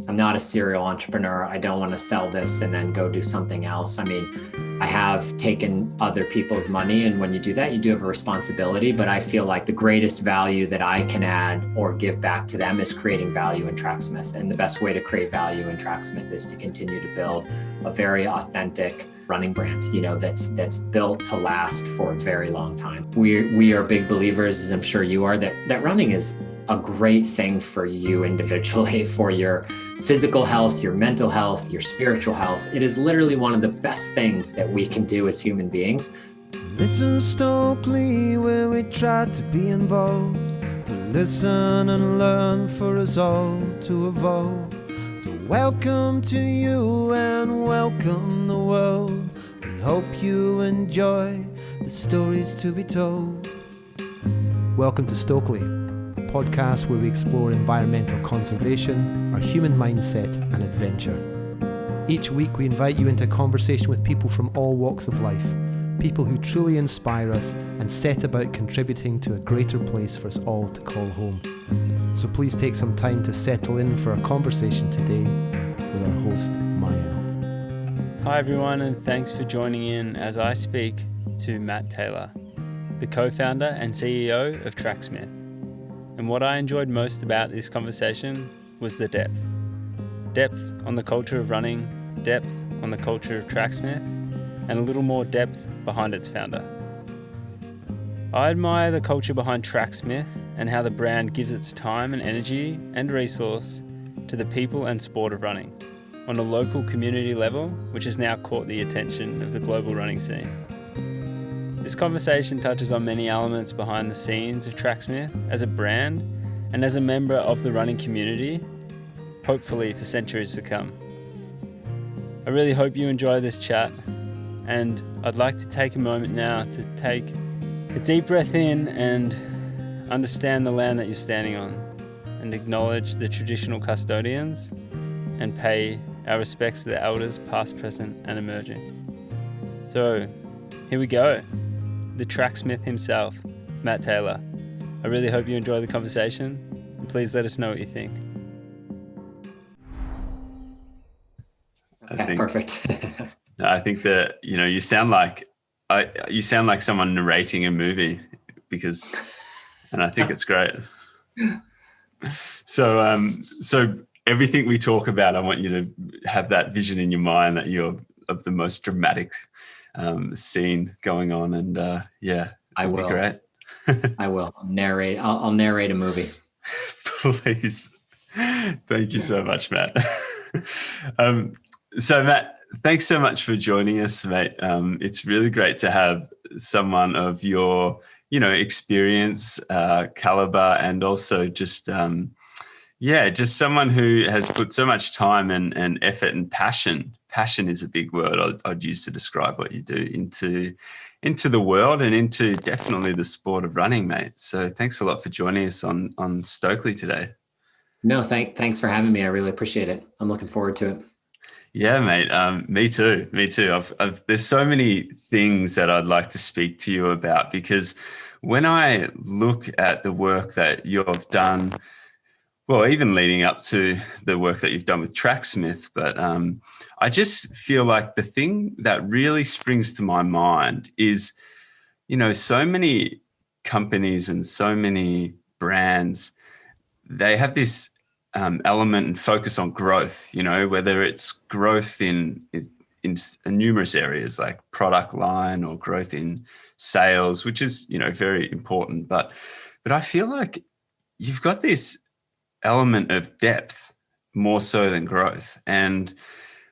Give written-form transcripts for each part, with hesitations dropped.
I'm not a serial entrepreneur. I don't want to sell this and then go do something else. I mean, I have taken other people's money, and when you do that, you do have a responsibility. But I feel like the greatest value that I can add or give back to them is creating value in Tracksmith. And the best way to create value in Tracksmith is to continue to build a very authentic running brand, that's built to last for a very long time. We are big believers, as I'm sure you are, that running is a great thing for you individually, for your physical health, your mental health, your spiritual health. It is literally one of the best things that we can do as human beings. Listen, Stokely, where we try to be involved, to listen and learn for us all to evolve. So welcome to you and welcome the world. We hope you enjoy the stories to be told. Welcome to Stokely, a podcast where we explore environmental conservation, our human mindset and adventure. Each week we invite you into conversation with people from all walks of life, people who truly inspire us and set about contributing to a greater place for us all to call home. So please take some time to settle in for our conversation today with our host, Maya. Hi everyone, and thanks for joining in as I speak to Matt Taylor, the co-founder and CEO of Tracksmith. And what I enjoyed most about this conversation was the depth. Depth on the culture of running, depth on the culture of Tracksmith, and a little more depth behind its founder. I admire the culture behind Tracksmith and how the brand gives its time and energy and resource to the people and sport of running on a local community level, which has now caught the attention of the global running scene. This conversation touches on many elements behind the scenes of Tracksmith as a brand and as a member of the running community, hopefully for centuries to come. I really hope you enjoy this chat, and I'd like to take a moment now to take a deep breath in and understand the land that you're standing on and acknowledge the traditional custodians and pay our respects to the elders past, present and emerging. So here we go. The Tracksmith himself, Matt Taylor. I really hope you enjoy the conversation, and please let us know what you think. Okay, perfect. I think that you sound like someone narrating a movie and I think it's great. So everything we talk about, I want you to have that vision in your mind that you're of the most dramatic scene going on, and I will. Be great. I will narrate. I'll narrate a movie. Please. Thank you so much, Matt. So Matt, thanks so much for joining us, mate. It's really great to have someone of your, experience, caliber, and also just someone who has put so much time and effort and passion. Passion is a big word I'd use to describe what you do into the world and into definitely the sport of running, mate. So thanks a lot for joining us on Stokely today. No, thanks for having me. I really appreciate it. I'm looking forward to it. Yeah, mate. Me too. There's so many things that I'd like to speak to you about, because when I look at the work that you've done, well, even leading up to the work that you've done with Tracksmith, but I just feel like the thing that really springs to my mind is, so many companies and so many brands, they have this element and focus on growth, whether it's growth in numerous areas like product line or growth in sales, which is, very important. But I feel like you've got this element of depth more so than growth. And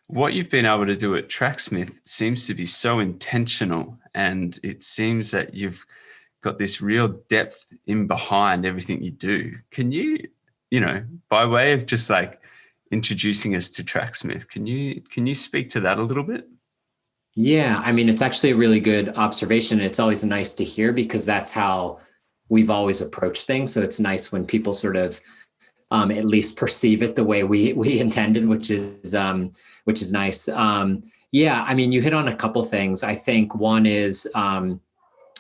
what you've been able to do at Tracksmith seems to be so intentional. And it seems that you've got this real depth in behind everything you do. Can you, by way of just like introducing us to Tracksmith, can you speak to that a little bit? Yeah, I mean, it's actually a really good observation. It's always nice to hear, because that's how we've always approached things. So it's nice when people sort of at least perceive it the way we intended, which is nice. Yeah, I mean, you hit on a couple things. I think one is when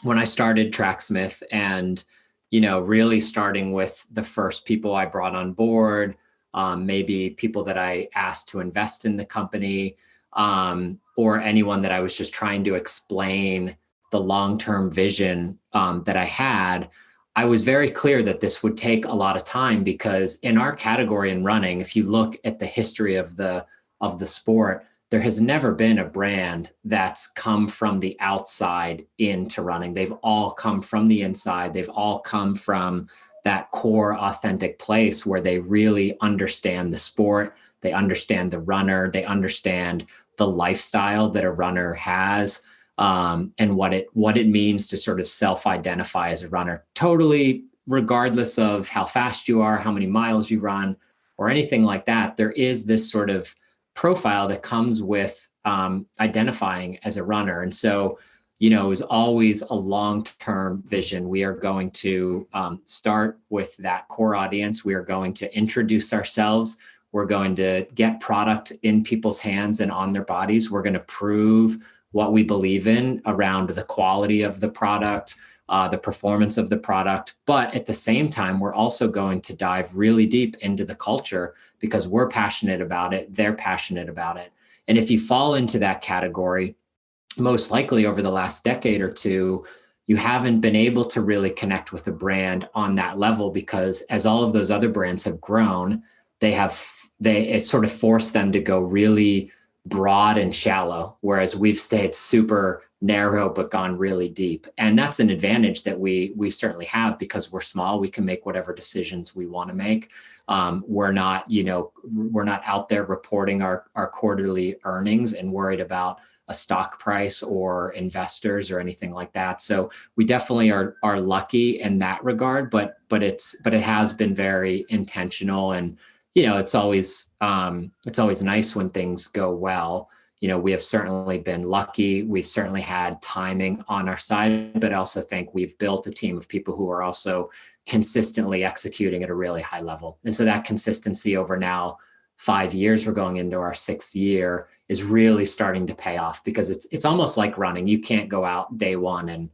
I started Tracksmith, and really starting with the first people I brought on board, maybe people that I asked to invest in the company, or anyone that I was just trying to explain the long-term vision that I had. I was very clear that this would take a lot of time, because in our category in running, if you look at the history of the sport, there has never been a brand that's come from the outside into running. They've all come from the inside. They've all come from that core authentic place where they really understand the sport. They understand the runner. They understand the lifestyle that a runner has, and what it means to sort of self-identify as a runner, totally regardless of how fast you are, how many miles you run, or anything like that. There is this sort of profile that comes with identifying as a runner. And so, it was always a long-term vision. We are going to start with that core audience. We are going to introduce ourselves. We're going to get product in people's hands and on their bodies. We're going to prove what we believe in around the quality of the product, the performance of the product. But at the same time, we're also going to dive really deep into the culture, because we're passionate about it. They're passionate about it. And if you fall into that category, most likely over the last decade or two, you haven't been able to really connect with a brand on that level, because as all of those other brands have grown, it sort of forced them to go really broad and shallow, whereas we've stayed super narrow but gone really deep. And that's an advantage that we certainly have, because we're small. We can make whatever decisions we want to make. We're not out there reporting our quarterly earnings and worried about a stock price or investors or anything like that. So we definitely are lucky in that regard, but it has been very intentional. And it's always nice when things go well. We have certainly been lucky. We've certainly had timing on our side, but I also think we've built a team of people who are also consistently executing at a really high level. And so that consistency over now 5 years, we're going into our 6th year, is really starting to pay off, because it's almost like running. You can't go out day one and,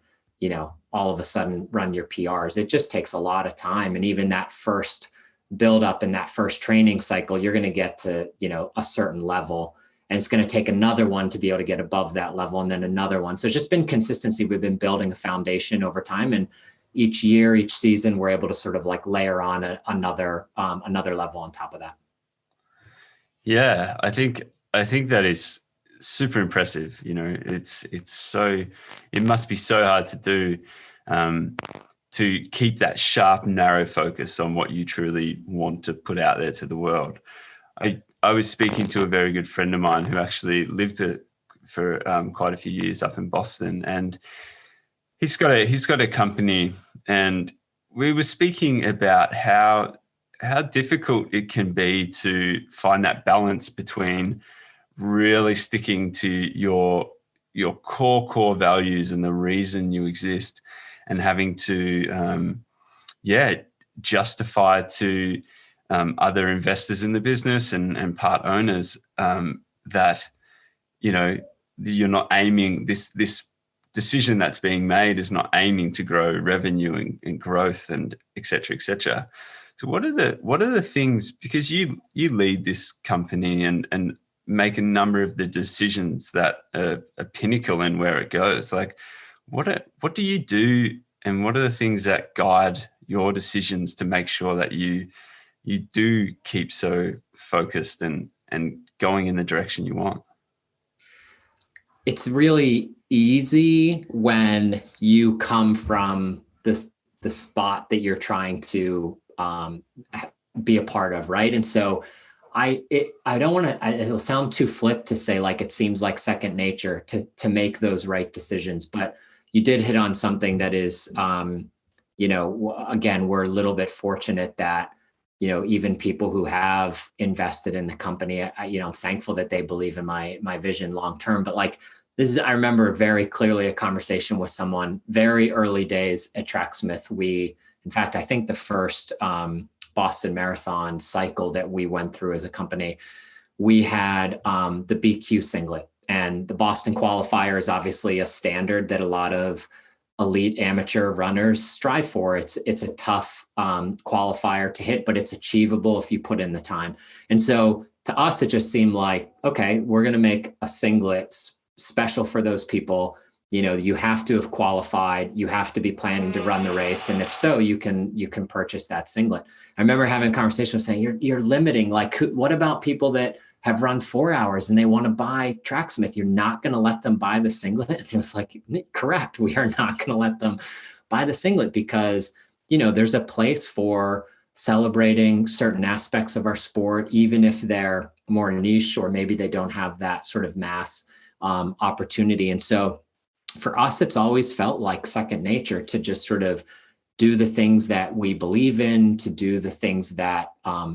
all of a sudden run your PRs. It just takes a lot of time. And even that first build up in that first training cycle, you're going to get to, a certain level, and it's going to take another one to be able to get above that level, and then another one. So it's just been consistency. We've been building a foundation over time, and each year, each season, we're able to sort of like layer on another level on top of that. Yeah, I think that is super impressive. It must be so hard to do, to keep that sharp, narrow focus on what you truly want to put out there to the world. I was speaking to a very good friend of mine who actually lived for quite a few years up in Boston, and he's got a company, and we were speaking about how difficult it can be to find that balance between really sticking to your core values and the reason you exist, and having to justify to other investors in the business and part owners that you're not aiming, this decision that's being made is not aiming to grow revenue and growth and et cetera, et cetera. So what are the things, because you lead this company and make a number of the decisions that are a pinnacle in where it goes, like what do you do, and what are the things that guide your decisions to make sure that you do keep so focused and going in the direction you want? It's really easy when you come from the spot that you're trying to be a part of, right? And so I don't want to, it'll sound too flip to say like it seems like second nature to make those right decisions, but you did hit on something that is, again, we're a little bit fortunate that, even people who have invested in the company, I'm thankful that they believe in my vision long-term, but like I remember very clearly a conversation with someone very early days at Tracksmith. In fact, I think the first Boston Marathon cycle that we went through as a company, we had the BQ singlet, and the Boston qualifier is obviously a standard that a lot of elite amateur runners strive for. It's a tough qualifier to hit, but it's achievable if you put in the time. And so to us, it just seemed like, okay, we're going to make a singlet special for those people. You know, you have to have qualified, you have to be planning to run the race. And if so, you can purchase that singlet. I remember having a conversation saying, you're limiting, like, what about people that have run 4 hours and they want to buy Tracksmith? You're not going to let them buy the singlet? And it was like, correct. We are not going to let them buy the singlet because, you know, there's a place for celebrating certain aspects of our sport, even if they're more niche or maybe they don't have that sort of mass opportunity. And so for us, it's always felt like second nature to just sort of do the things that we believe in, to do the things that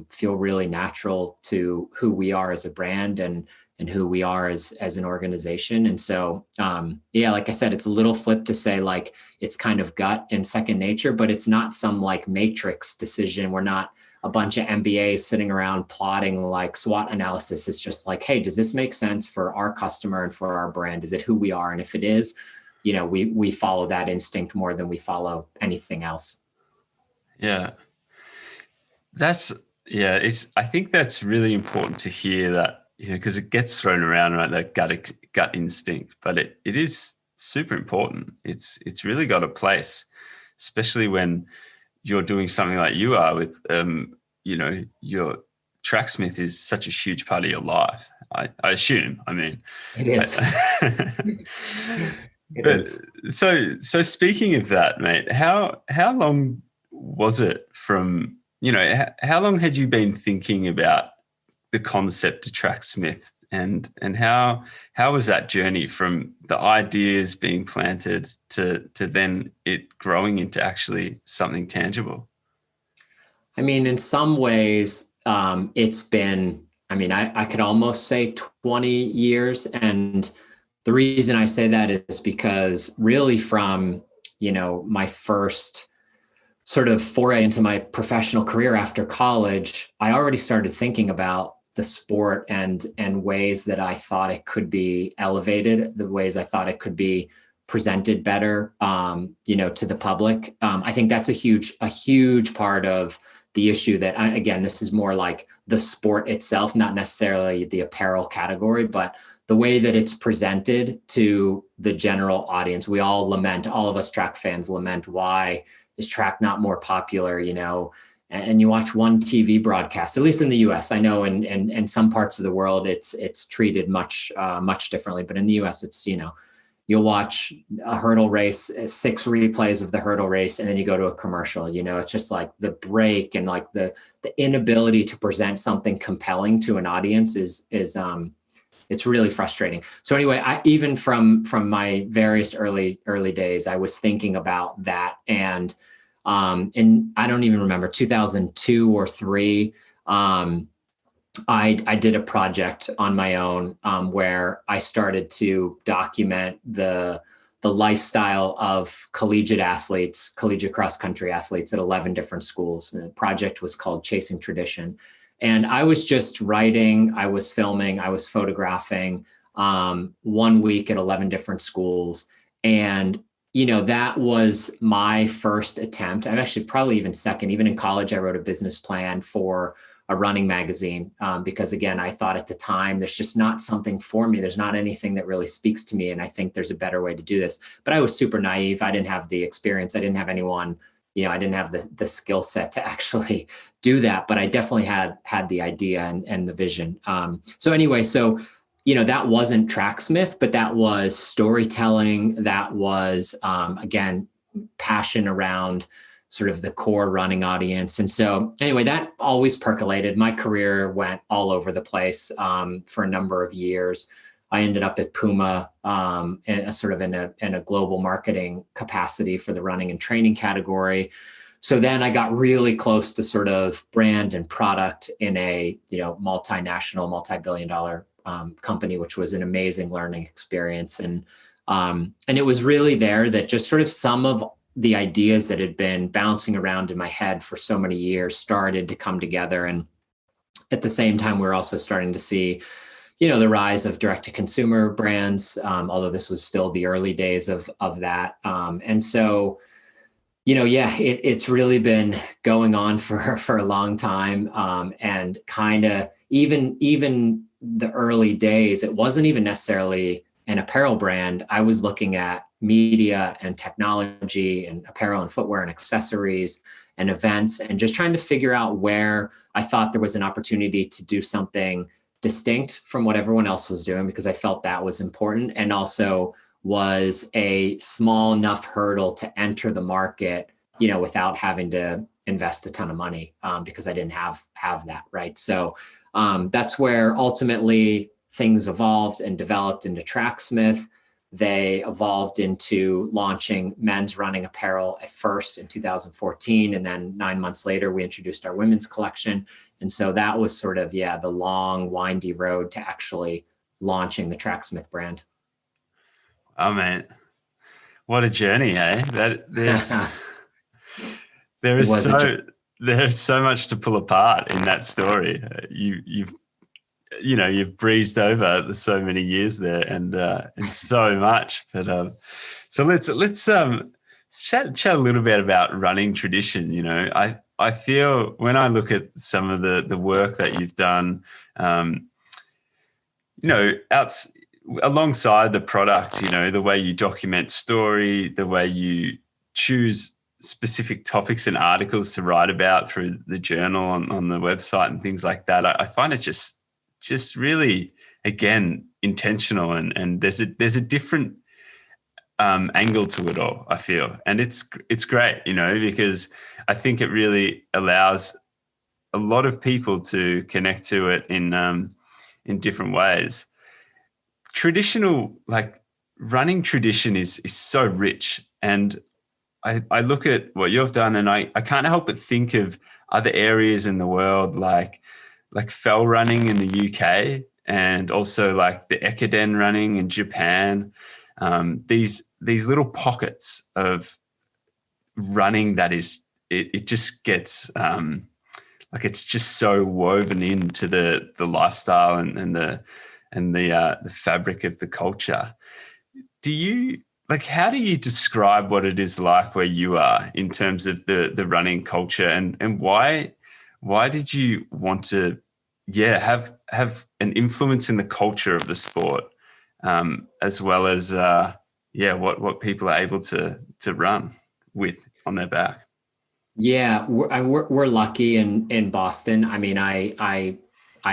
feel really natural to who we are as a brand and who we are as an organization. And so, yeah, like I said, it's a little flip to say like it's kind of gut and second nature, but it's not some like matrix decision. We're not a bunch of MBAs sitting around plotting like SWOT analysis. It's just like, hey, does this make sense for our customer and for our brand? Is it who we are? And if it is, you know, we follow that instinct more than we follow anything else. Yeah. I think that's really important to hear that, you know, because it gets thrown around, right? That gut instinct, but it is super important. It's really got a place, especially when you're doing something like you are with, you know, your Tracksmith is such a huge part of your life. I assume. I mean, it is. So speaking of that, mate, how long was it from, you know, how long had you been thinking about the concept of Tracksmith, and how was that journey from the ideas being planted to then it growing into actually something tangible? I mean, in some ways, it's been, I mean, I could almost say 20 years. And the reason I say that is because really from, you know, my first sort of foray into my professional career after college, I already started thinking about the sport and ways that I thought it could be elevated, the ways I thought it could be presented better, you know, to the public. I think that's a huge part of the issue that, again, this is more like the sport itself, not necessarily the apparel category, but the way that it's presented to the general audience. We all lament, all of us track fans lament, why is track not more popular, you know? And you watch one TV broadcast, at least in the US. I know in some parts of the world, it's treated much differently, but in the US, it's, you know, you'll watch a hurdle race, 6 replays of the hurdle race, and then you go to a commercial. You know, it's just like the break and like the inability to present something compelling to an audience is it's really frustrating. So anyway, even from my various early days, I was thinking about that. And I don't even remember, 2002 or 3, I did a project on my own where I started to document the lifestyle of collegiate cross-country athletes at 11 different schools. And the project was called Chasing Tradition. And I was just writing, I was filming, I was photographing 1 week at 11 different schools. And, you know, that was my first attempt. I'm actually probably even second. Even in college, I wrote a business plan for a running magazine because, again, I thought at the time, there's just not something for me. There's not anything that really speaks to me. And I think there's a better way to do this. But I was super naive. I didn't have the experience. I didn't have anyone, you know, I didn't have the skill set to actually do that. But I definitely had the idea and the vision. So anyway, you know, that wasn't Tracksmith, but that was storytelling. That was, again, passion around sort of the core running audience. And so anyway, that always percolated. My career went all over the place for a number of years. I ended up at Puma in a global marketing capacity for the running and training category. So then I got really close to sort of brand and product in a, you know, multinational, multi-billion-dollar company, which was an amazing learning experience. And it was really there that just sort of some of the ideas that had been bouncing around in my head for so many years started to come together. And at the same time, we're also starting to see, the rise of direct to consumer brands, although this was still the early days of that. And so, it's really been going on for a long time. And kind of even the early days, it wasn't even necessarily an apparel brand. I was looking at media and technology and apparel and footwear and accessories and events, and just trying to figure out where I thought there was an opportunity to do something distinct from what everyone else was doing, because I felt that was important, and also was a small enough hurdle to enter the market, without having to invest a ton of money, because I didn't have that, right? So that's where ultimately things evolved and developed into Tracksmith. They evolved into launching men's running apparel at first in 2014. And then 9 months later, we introduced our women's collection. And so that was sort of, the long, windy road to actually launching the Tracksmith brand. Oh, man. What a journey, eh? There's so much to pull apart in that story. You've breezed over so many years there, and so much. But so let's chat a little bit about running tradition. I feel when I look at some of the work that you've done, alongside the product, the way you document story, the way you choose specific topics and articles to write about through the journal on the website and things like that. I find it just really, again, intentional, and there's a different angle to it all, I feel. And it's great, because I think it really allows a lot of people to connect to it in different ways. Traditional, like running tradition is so rich, and I look at what you've done, and I can't help but think of other areas in the world, like fell running in the UK, and also like the Ekiden running in Japan. These little pockets of running that is, it just gets it's just so woven into the lifestyle and the fabric of the culture. How do you describe what it is like where you are in terms of the running culture, and why did you want to have an influence in the culture of the sport, as well as what people are able to run with on their back? Yeah, we're lucky in Boston. I mean, I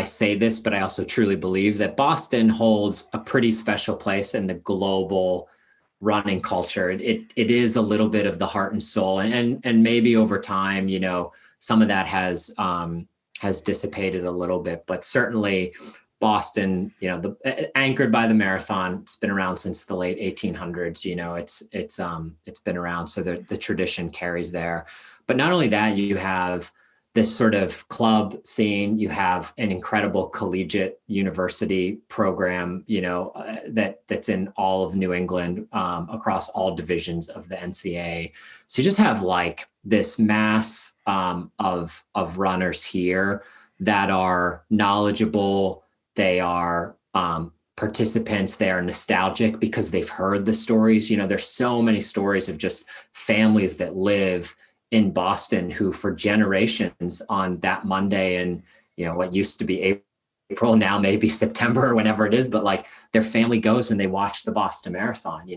say this, but I also truly believe that Boston holds a pretty special place in the global running culture. It is a little bit of the heart and soul, and maybe over time, some of that has dissipated a little bit, but certainly Boston, anchored by the marathon. It's been around since the late 1800s. It's been around, so the tradition carries there. But not only that, you have this sort of club scene. You have an incredible collegiate university program, that's in all of New England, across all divisions of the NCAA. So you just have like this mass of runners here that are knowledgeable. They are participants. They are nostalgic because they've heard the stories. There's so many stories of just families that live in Boston who for generations on that Monday, and what used to be April, now maybe September or whenever it is, but like their family goes and they watch the Boston Marathon,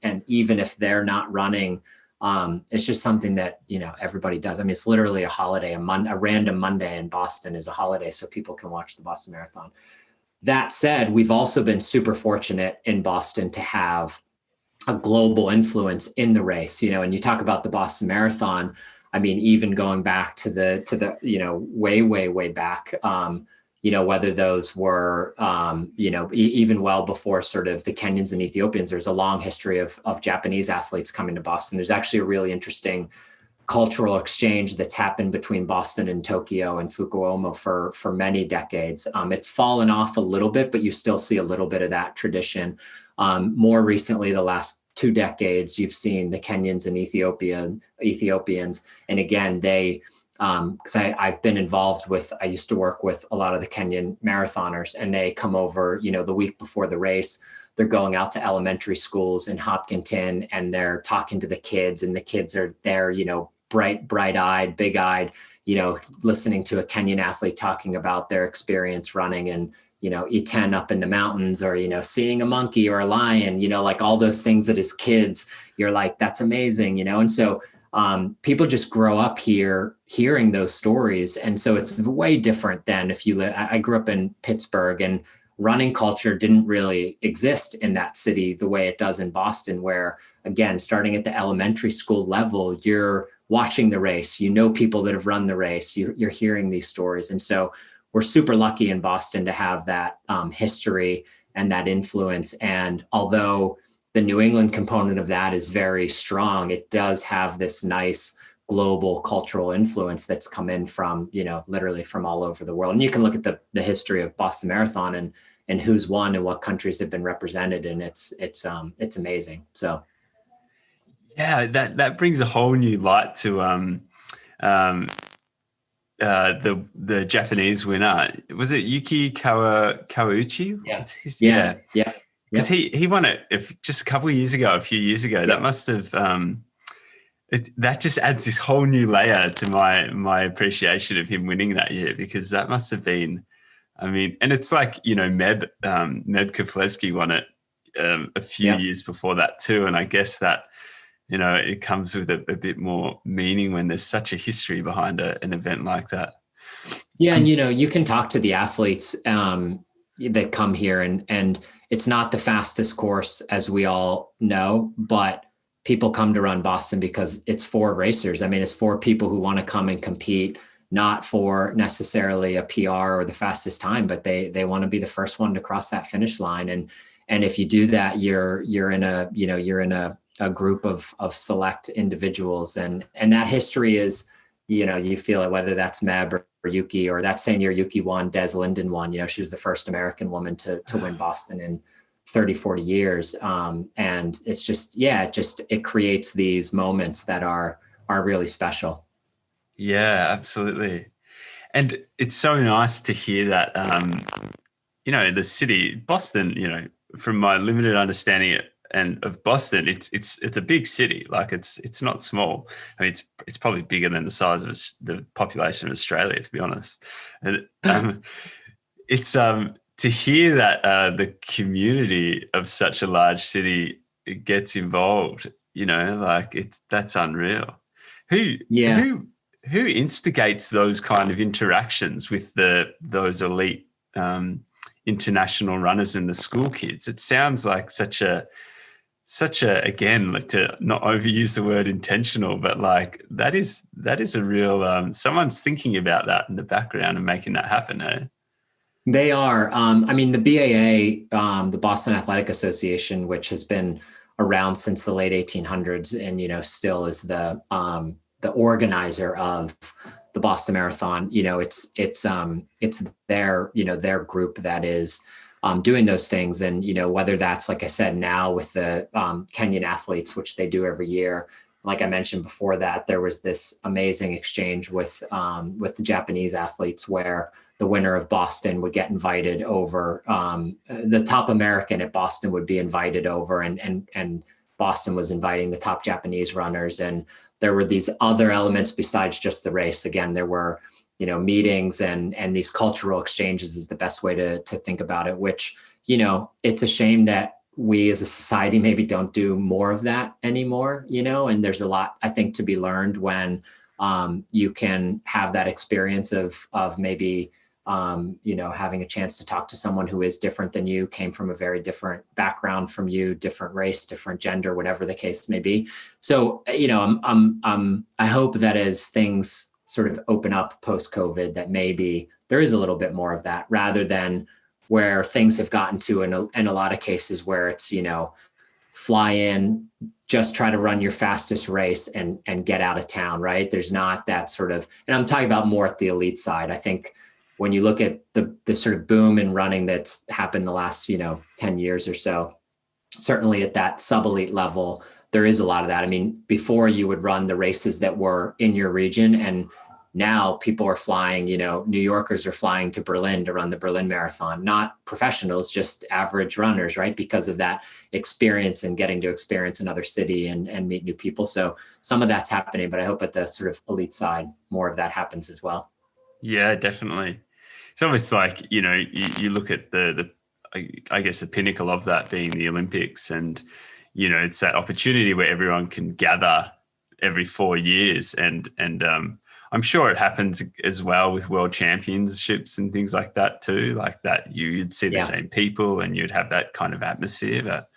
and even if they're not running, it's just something that everybody does. I mean, it's literally a holiday. A random Monday in Boston is a holiday, so people can watch the Boston Marathon. That said, we've also been super fortunate in Boston to have a global influence in the race, and you talk about the Boston Marathon. I mean, even going back to the way back, whether those were, even well before sort of the Kenyans and Ethiopians, there's a long history of Japanese athletes coming to Boston. There's actually a really interesting cultural exchange that's happened between Boston and Tokyo and Fukuoka for many decades. It's fallen off a little bit, but you still see a little bit of that tradition. More recently, the last 2 decades, you've seen the Kenyans and Ethiopians. And again, they because I've been involved with, I used to work with a lot of the Kenyan marathoners, and they come over, the week before the race. They're going out to elementary schools in Hopkinton, and they're talking to the kids, and the kids are there, bright-eyed, big-eyed, listening to a Kenyan athlete talking about their experience running and, E10 up in the mountains, or, seeing a monkey or a lion, like all those things that as kids, you're like, that's amazing, And so people just grow up here hearing those stories. And so it's way different than if you live. I grew up in Pittsburgh, and running culture didn't really exist in that city the way it does in Boston, where, again, starting at the elementary school level, you're watching the race, people that have run the race, you're hearing these stories. And so we're super lucky in Boston to have that history and that influence. And although the New England component of that is very strong, it does have this nice global cultural influence that's come in from, literally from all over the world. And you can look at the history of Boston Marathon and who's won and what countries have been represented. And it's amazing. So. Yeah, that brings a whole new light to the Japanese winner. Was it Yuki Kawauchi? Yeah. Because he won it just a few years ago. That must have that just adds this whole new layer to my appreciation of him winning that year, because that must have been, and it's like, Meb Keflezighi won it a few years before that too. And I guess that, it comes with a bit more meaning when there's such a history behind an event like that. Yeah. And, you can talk to the athletes that come here, and it's not the fastest course, as we all know, but people come to run Boston because it's for racers. It's for people who want to come and compete, not for necessarily a PR or the fastest time, but they want to be the first one to cross that finish line. And if you do that, you're in a group of select individuals, and that history is, you feel it, whether that's Meb or Yuki, or that same year Yuki won, Des Linden won. She was the first American woman to win Boston in 30, 40 years. And it's just, it creates these moments that are really special. Yeah, absolutely. And it's so nice to hear that, the city, Boston, from my limited understanding of Boston, it's a big city. Like it's not small. It's probably bigger than the size of the population of Australia, to be honest. And it's to hear that the community of such a large city gets involved. That's unreal. Who instigates those kind of interactions with those elite international runners and the school kids? It sounds like such a again, like, to not overuse the word intentional, but like that is a real someone's thinking about that in the background and making that happen. Hey, they are. The BAA, the Boston Athletic Association, which has been around since the late 1800s, and still is the organizer of the Boston Marathon. It's their group that is doing those things. And, whether that's, like I said, now with the Kenyan athletes, which they do every year. Like I mentioned before that, there was this amazing exchange with the Japanese athletes, where the winner of Boston would get invited over. The top American at Boston would be invited over, and Boston was inviting the top Japanese runners. And there were these other elements besides just the race. Again, there were, meetings and these cultural exchanges is the best way to think about it, which, it's a shame that we as a society maybe don't do more of that anymore, and there's a lot, I think, to be learned when you can have that experience of maybe, having a chance to talk to someone who is different than you, came from a very different background from you, different race, different gender, whatever the case may be. So, I hope that as things sort of open up post-COVID, that maybe there is a little bit more of that, rather than where things have gotten to in a lot of cases where it's, fly in, just try to run your fastest race and get out of town, right? There's not that sort of, and I'm talking about more at the elite side. I think when you look at the sort of boom in running that's happened the last, 10 years or so, certainly at that sub-elite level, there is a lot of that. Before, you would run the races that were in your region, and now people are flying, New Yorkers are flying to Berlin to run the Berlin Marathon, not professionals, just average runners, right? Because of that experience and getting to experience another city and meet new people. So some of that's happening, but I hope at the sort of elite side, more of that happens as well. Yeah, definitely. It's almost like, you look at I guess the pinnacle of that being the Olympics, and, it's that opportunity where everyone can gather every 4 years. And I'm sure it happens as well with world championships and things like that too, like that you'd see the same people and you'd have that kind of atmosphere. But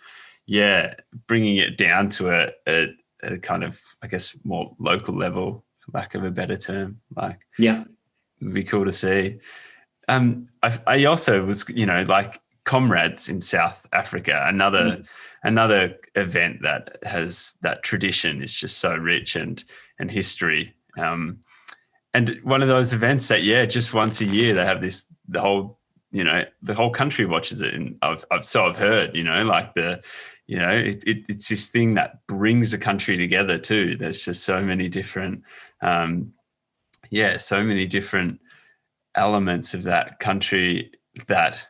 yeah, bringing it down to a kind of, I guess, more local level, for lack of a better term, like, yeah, it'd be cool to see. I also was, like Comrades in South Africa, another event that has that tradition is just so rich and history. And one of those events that, just once a year they have this, the whole country watches it. And I've heard, like it's this thing that brings the country together too. There's just so many different, so many different elements of that country that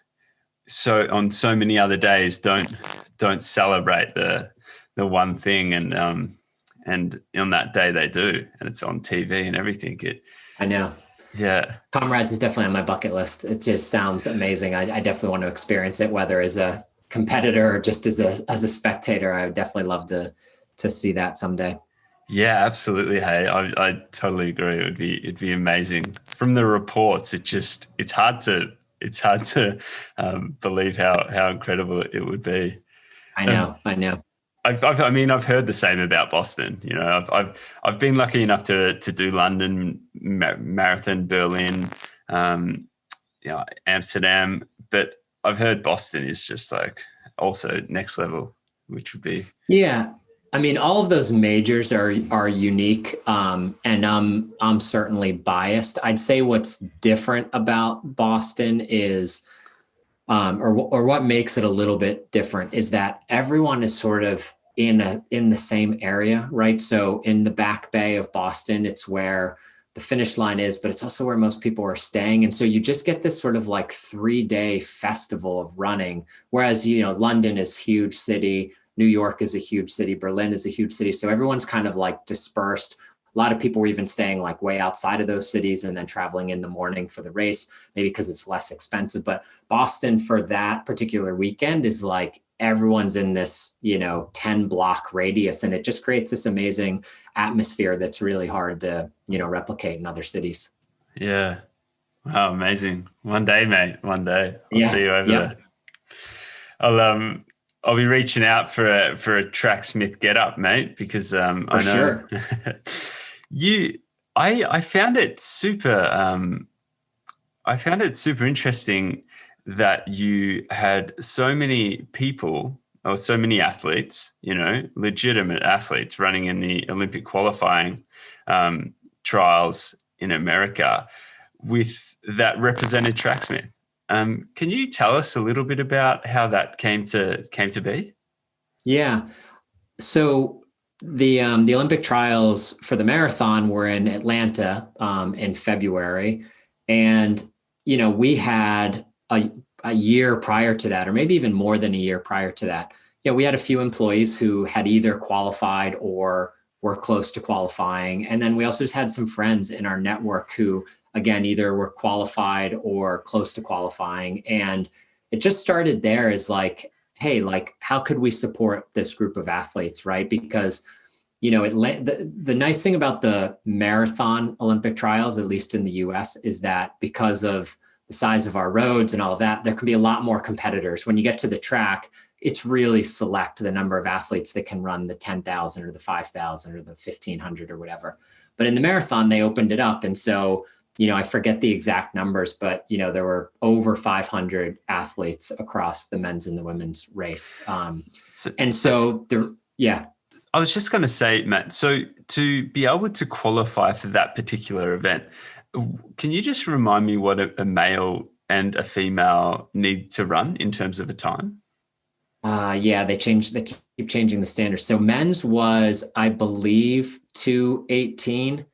on so many other days don't celebrate the one thing, and on that day they do, and it's on TV and everything. I know. Yeah. Comrades is definitely on my bucket list. It just sounds amazing. I definitely want to experience it, whether as a competitor or just as a spectator. I would definitely love to see that someday. Yeah, absolutely. Hey, I totally agree. It'd be amazing. From the reports, it's hard to believe how incredible it would be. I know. I've heard the same about Boston. I've been lucky enough to do London Marathon, Berlin, Amsterdam, but I've heard Boston is just like also next level, which would be. Yeah. I mean, all of those majors are unique, and I'm certainly biased. I'd say what's different about Boston is, or what makes it a little bit different, is that everyone is sort of in the same area, right? So in the Back Bay of Boston, it's where the finish line is, but it's also where most people are staying, and so you just get this sort of like 3-day festival of running. Whereas London is huge city. New York is a huge city. Berlin is a huge city. So everyone's kind of like dispersed. A lot of people were even staying like way outside of those cities and then traveling in the morning for the race, maybe because it's less expensive. But Boston for that particular weekend is like everyone's in this, 10 block radius. And it just creates this amazing atmosphere that's really hard to, replicate in other cities. Yeah. Wow. Amazing. One day, mate. One day. I'll see you over there. I'll be reaching out for a Tracksmith get up, mate, because I know sure. I found it super interesting that you had so many people or so many athletes, legitimate athletes running in the Olympic qualifying trials in America that represented Tracksmith. Can you tell us a little bit about how that came to be? Yeah. So the Olympic trials for the marathon were in Atlanta in February, and we had a year prior to that, or maybe even more than a year prior to that. We had a few employees who had either qualified or were close to qualifying, and then we also just had some friends in our network who, again, either were qualified or close to qualifying. And it just started there as like, hey, like, how could we support this group of athletes, right? Because, the nice thing about the marathon Olympic trials, at least in the US, is that because of the size of our roads and all of that, there can be a lot more competitors. When you get to the track, it's really select the number of athletes that can run the 10,000 or the 5,000 or the 1,500 or whatever. But in the marathon, they opened it up. And so, I forget the exact numbers, but, there were over 500 athletes across the men's and the women's race. I was just going to say, Matt, so to be able to qualify for that particular event, can you just remind me what a male and a female need to run in terms of a time? They keep changing the standards. So men's was, I believe, 2:18.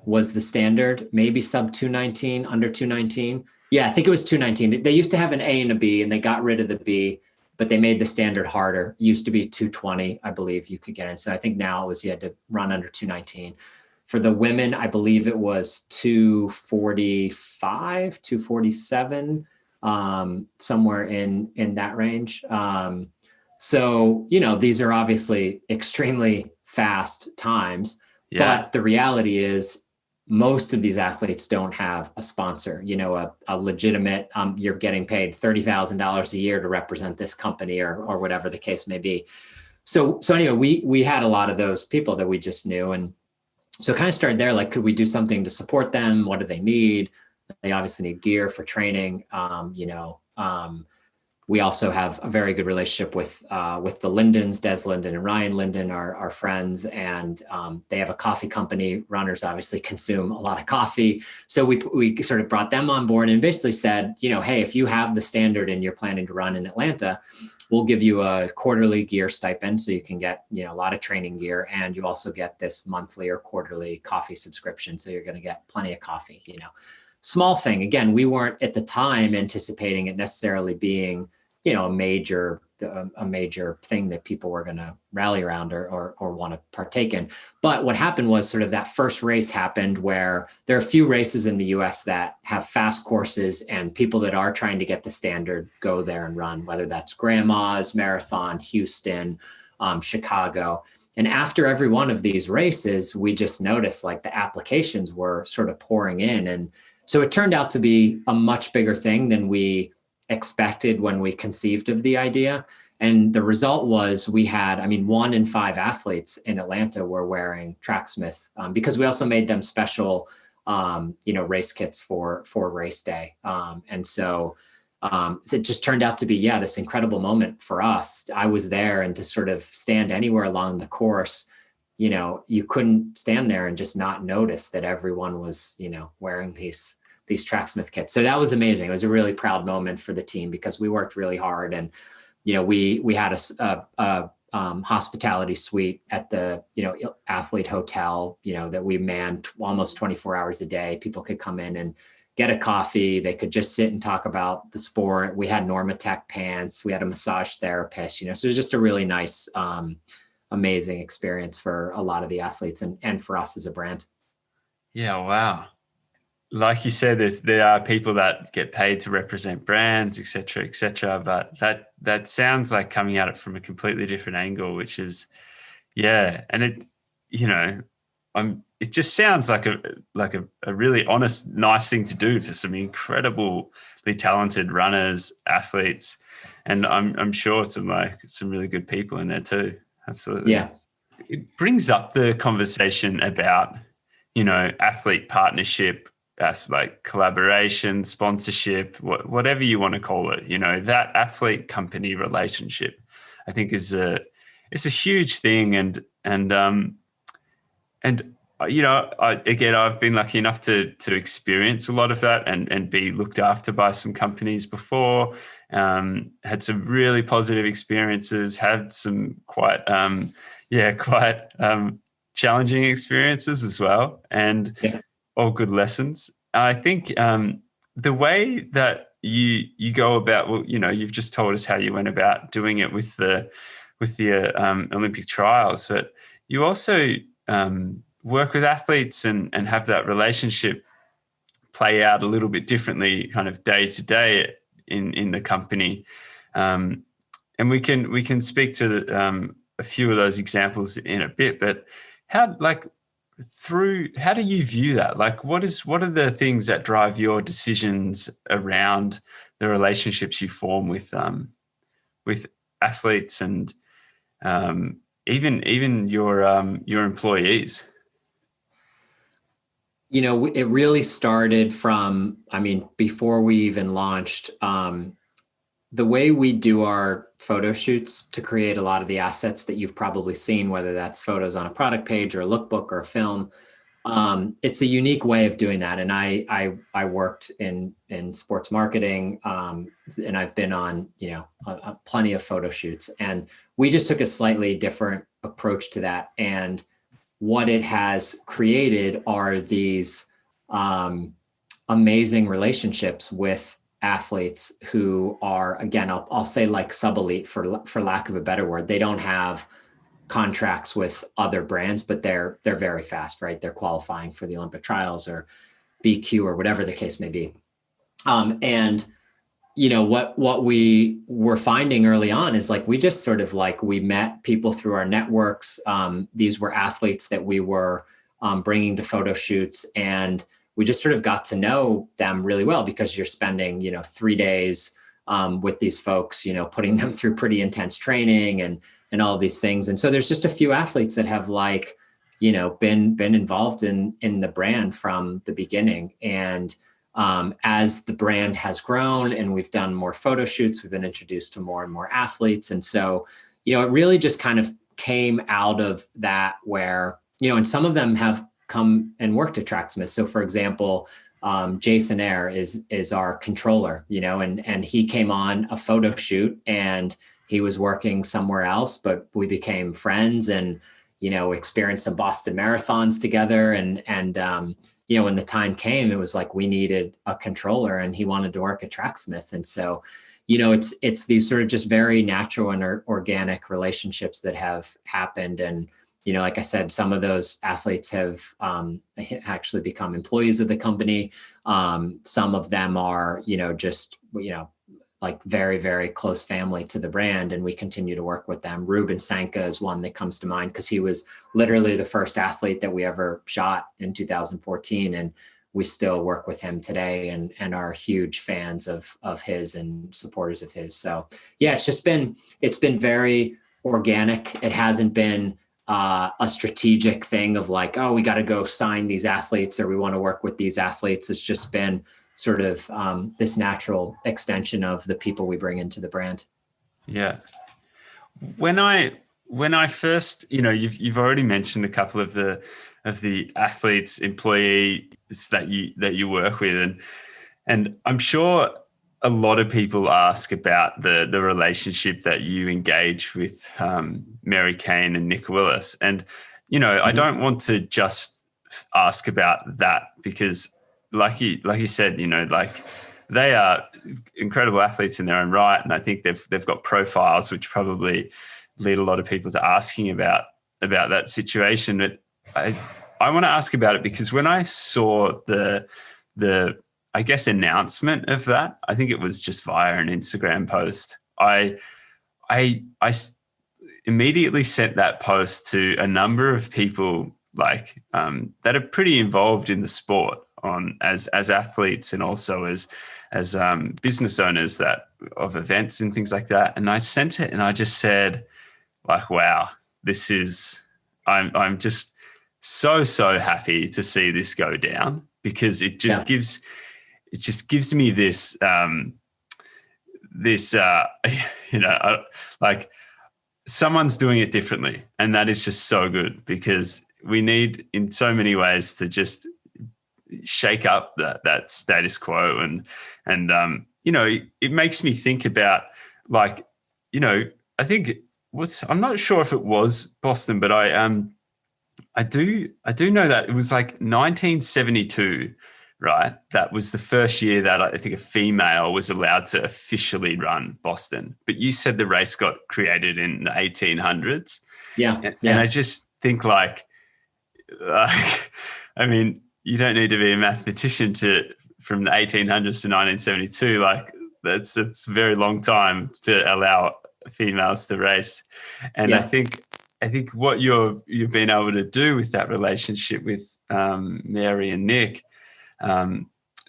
was the standard, maybe sub 219, under 219. Yeah, I think it was 219. They used to have an A and a B, and they got rid of the B, but they made the standard harder. It used to be 220, I believe you could get in. So I think now it was you had to run under 219. For the women, I believe it was 245, 247, somewhere in that range. So, these are obviously extremely fast times, but the reality is most of these athletes don't have a sponsor, a legitimate, you're getting paid $30,000 a year to represent this company or whatever the case may be. So anyway, we had a lot of those people that we just knew. And so kind of started there, like, could we do something to support them? What do they need? They obviously need gear for training. We also have a very good relationship with the Lindens. Des Linden and Ryan Linden are friends, and they have a coffee company. Runners obviously consume a lot of coffee. So we sort of brought them on board and basically said, hey, if you have the standard and you're planning to run in Atlanta, we'll give you a quarterly gear stipend so you can get, a lot of training gear. And you also get this monthly or quarterly coffee subscription. So you're going to get plenty of coffee, Small thing. Again, we weren't at the time anticipating it necessarily being, a major thing that people were going to rally around or want to partake in. But what happened was sort of that first race happened where there are a few races in the US that have fast courses, and people that are trying to get the standard go there and run, whether that's Grandma's Marathon, Houston, Chicago. And after every one of these races, we just noticed like the applications were sort of pouring in. And so it turned out to be a much bigger thing than we expected when we conceived of the idea. And the result was we had, 1 in 5 athletes in Atlanta were wearing Tracksmith, because we also made them special, race kits for race day. And so it just turned out to be, this incredible moment for us. I was there, and to sort of stand anywhere along the course, you couldn't stand there and just not notice that everyone was, wearing these Tracksmith kits. So that was amazing. It was a really proud moment for the team because we worked really hard, and, we had a hospitality suite at the, athlete hotel, that we manned almost 24 hours a day. People could come in and get a coffee. They could just sit and talk about the sport. We had Normatec pants. We had a massage therapist, so it was just a really nice, amazing experience for a lot of the athletes and for us as a brand. Yeah. Wow. Like you said, there are people that get paid to represent brands, et cetera, but that sounds like coming at it from a completely different angle, which is, and it, it just sounds like a really honest, nice thing to do for some incredibly talented runners, athletes, and I'm sure some really good people in there too. Absolutely. Yeah. It brings up the conversation about, athlete partnership, like collaboration, sponsorship, whatever you want to call it, that athlete company relationship, I think it's a huge thing. And I've been lucky enough to experience a lot of that and be looked after by some companies before, had some really positive experiences, had some quite challenging experiences as well. And all good lessons. I think the way that you go about, you've just told us how you went about doing it with the Olympic trials, but you also work with athletes and have that relationship play out a little bit differently, kind of day to day in the company. And we can speak to a few of those examples in a bit, but how do you view that? Like, what are the things that drive your decisions around the relationships you form with athletes and even your employees? It really started from, before we even launched, the way we do our photo shoots to create a lot of the assets that you've probably seen, whether that's photos on a product page or a lookbook or a film, it's a unique way of doing that. And I worked in sports marketing, and I've been on, plenty of photo shoots, and we just took a slightly different approach to that. And what it has created are these amazing relationships with athletes who are, again, I'll say like sub-elite for lack of a better word. They don't have contracts with other brands, but they're very fast, right? They're qualifying for the Olympic trials or BQ or whatever the case may be. And what we were finding early on is like, we just sort of like, we met people through our networks. These were athletes that we were bringing to photo shoots, and we just sort of got to know them really well, because you're spending, 3 days with these folks, putting them through pretty intense training and all of these things. And so there's just a few athletes that have like, been involved in the brand from the beginning. And as the brand has grown and we've done more photo shoots, we've been introduced to more and more athletes. And so, it really just kind of came out of that where, and some of them have come and worked at Tracksmith. So for example, Jason Ayer is our controller, and he came on a photo shoot and he was working somewhere else, but we became friends and, experienced some Boston marathons together. And when the time came, it was like, we needed a controller and he wanted to work at Tracksmith. And so, it's these sort of just very natural and organic relationships that have happened. And, like I said, some of those athletes have actually become employees of the company. Some of them are, like very, very close family to the brand, and we continue to work with them. Ruben Sanka is one that comes to mind, because he was literally the first athlete that we ever shot in 2014, and we still work with him today and are huge fans of his and supporters of his. So yeah, it's been very organic. It hasn't been a strategic thing of like, oh, we got to go sign these athletes or we want to work with these athletes. It's just been sort of this natural extension of the people we bring into the brand. Yeah. When I first, you've already mentioned a couple of the athletes, employees that you work with, and I'm sure a lot of people ask about the relationship that you engage with Mary Kane and Nick Willis, and I don't want to just ask about that, because like you said, they are incredible athletes in their own right, and I think they've got profiles which probably lead a lot of people to asking about that situation. But I want to ask about it because when I saw the I guess announcement of that, I think it was just via an Instagram post, I immediately sent that post to a number of people that are pretty involved in the sport as athletes and also as business owners of events and things like that. And I sent it and I just said like, wow, I'm just so happy to see this go down, because it just gives me this like someone's doing it differently, and that is just so good, because we need in so many ways to just shake up that status quo, and it makes me think about I think I'm not sure if it was Boston, but I do know that it was like 1972, right? That was the first year that I think a female was allowed to officially run Boston. But you said the race got created in the 1800s. Yeah. And I just think like, I mean, you don't need to be a mathematician from the 1800s to 1972. Like it's a very long time to allow females to race. And I think what you've been able to do with that relationship with Mary and Nick,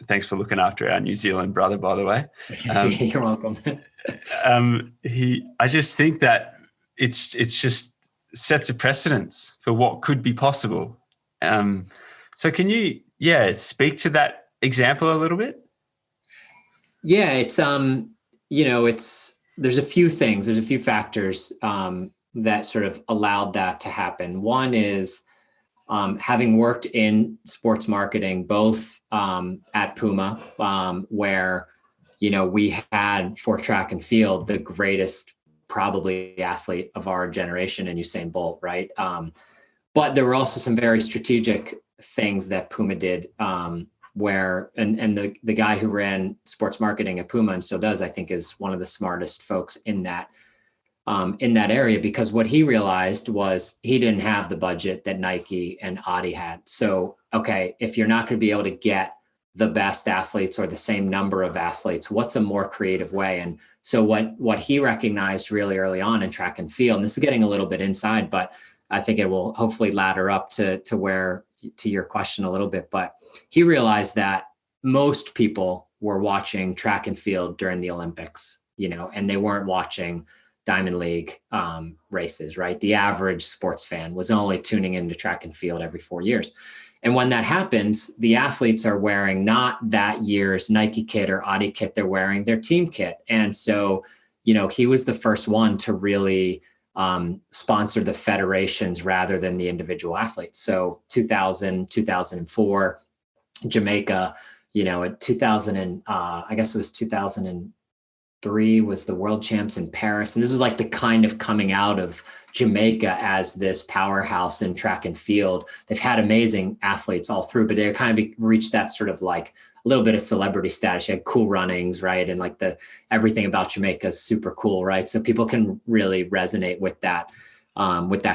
thanks for looking after our New Zealand brother, by the way. You're welcome. I just think that it's just sets a precedence for what could be possible. So can you, speak to that example a little bit? Yeah, it's there's a few things, there's a few factors that sort of allowed that to happen. One is having worked in sports marketing, both at Puma, where, we had for track and field, the greatest probably athlete of our generation in Usain Bolt, right? But there were also some very strategic things that Puma did, where the guy who ran sports marketing at Puma and still does, I think, is one of the smartest folks in that area, because what he realized was he didn't have the budget that Nike and Adi had. So, okay, if you're not going to be able to get the best athletes or the same number of athletes, what's a more creative way? And so what he recognized really early on in track and field, and this is getting a little bit inside, but I think it will hopefully ladder up to your question a little bit, but he realized that most people were watching track and field during the Olympics, and they weren't watching Diamond League races, right? The average sports fan was only tuning into track and field every 4 years. And when that happens, the athletes are wearing not that year's Nike kit or Adi kit, they're wearing their team kit. And so, he was the first one to really sponsor the federations rather than the individual athletes. So 2000, 2004, Jamaica, at 2000 and I guess it was 2003 was the world champs in Paris. And this was like the kind of coming out of Jamaica as this powerhouse in track and field. They've had amazing athletes all through, but they kind of reached that sort of like a little bit of celebrity status. You had cool runnings, right? And like everything about Jamaica is super cool, right? So people can really resonate with that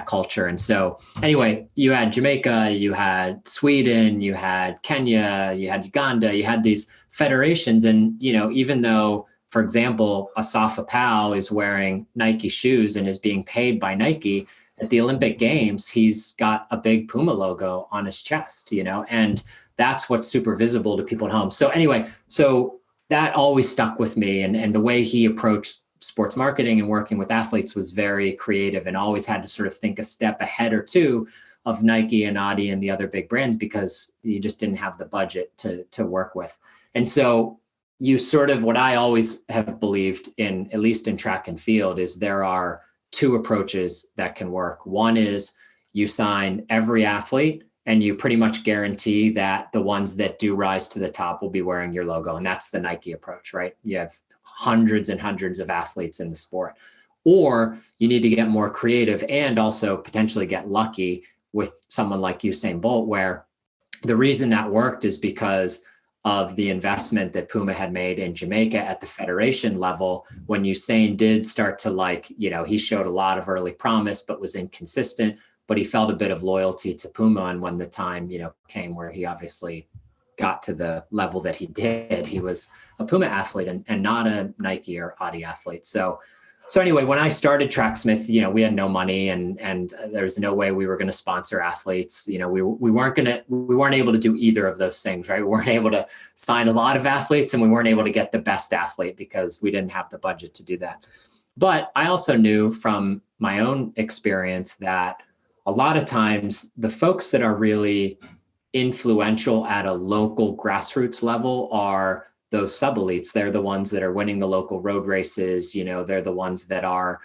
culture. And so anyway, you had Jamaica, you had Sweden, you had Kenya, you had Uganda, you had these federations. And, even though, for example, Asafa Powell is wearing Nike shoes and is being paid by Nike, at the Olympic Games, he's got a big Puma logo on his chest, and that's what's super visible to people at home. So anyway, so that always stuck with me. And the way he approached sports marketing and working with athletes was very creative, and always had to sort of think a step ahead or two of Nike and Adi and the other big brands, because you just didn't have the budget to work with. And so what I always have believed in, at least in track and field, is there are two approaches that can work. One is you sign every athlete and you pretty much guarantee that the ones that do rise to the top will be wearing your logo. And that's the Nike approach, right? You have hundreds and hundreds of athletes in the sport. Or you need to get more creative and also potentially get lucky with someone like Usain Bolt, where the reason that worked is because of the investment that Puma had made in Jamaica at the federation level. When Usain did start to he showed a lot of early promise, but was inconsistent, but he felt a bit of loyalty to Puma. And when the time, came where he obviously got to the level that he did, he was a Puma athlete and not a Nike or Adi athlete. So anyway, when I started Tracksmith, we had no money and there's no way we were going to sponsor athletes. We weren't able to do either of those things, right? We weren't able to sign a lot of athletes, and we weren't able to get the best athlete because we didn't have the budget to do that. But I also knew from my own experience that a lot of times the folks that are really influential at a local grassroots level are those sub-elites. They're the ones that are winning the local road races. They're the ones that are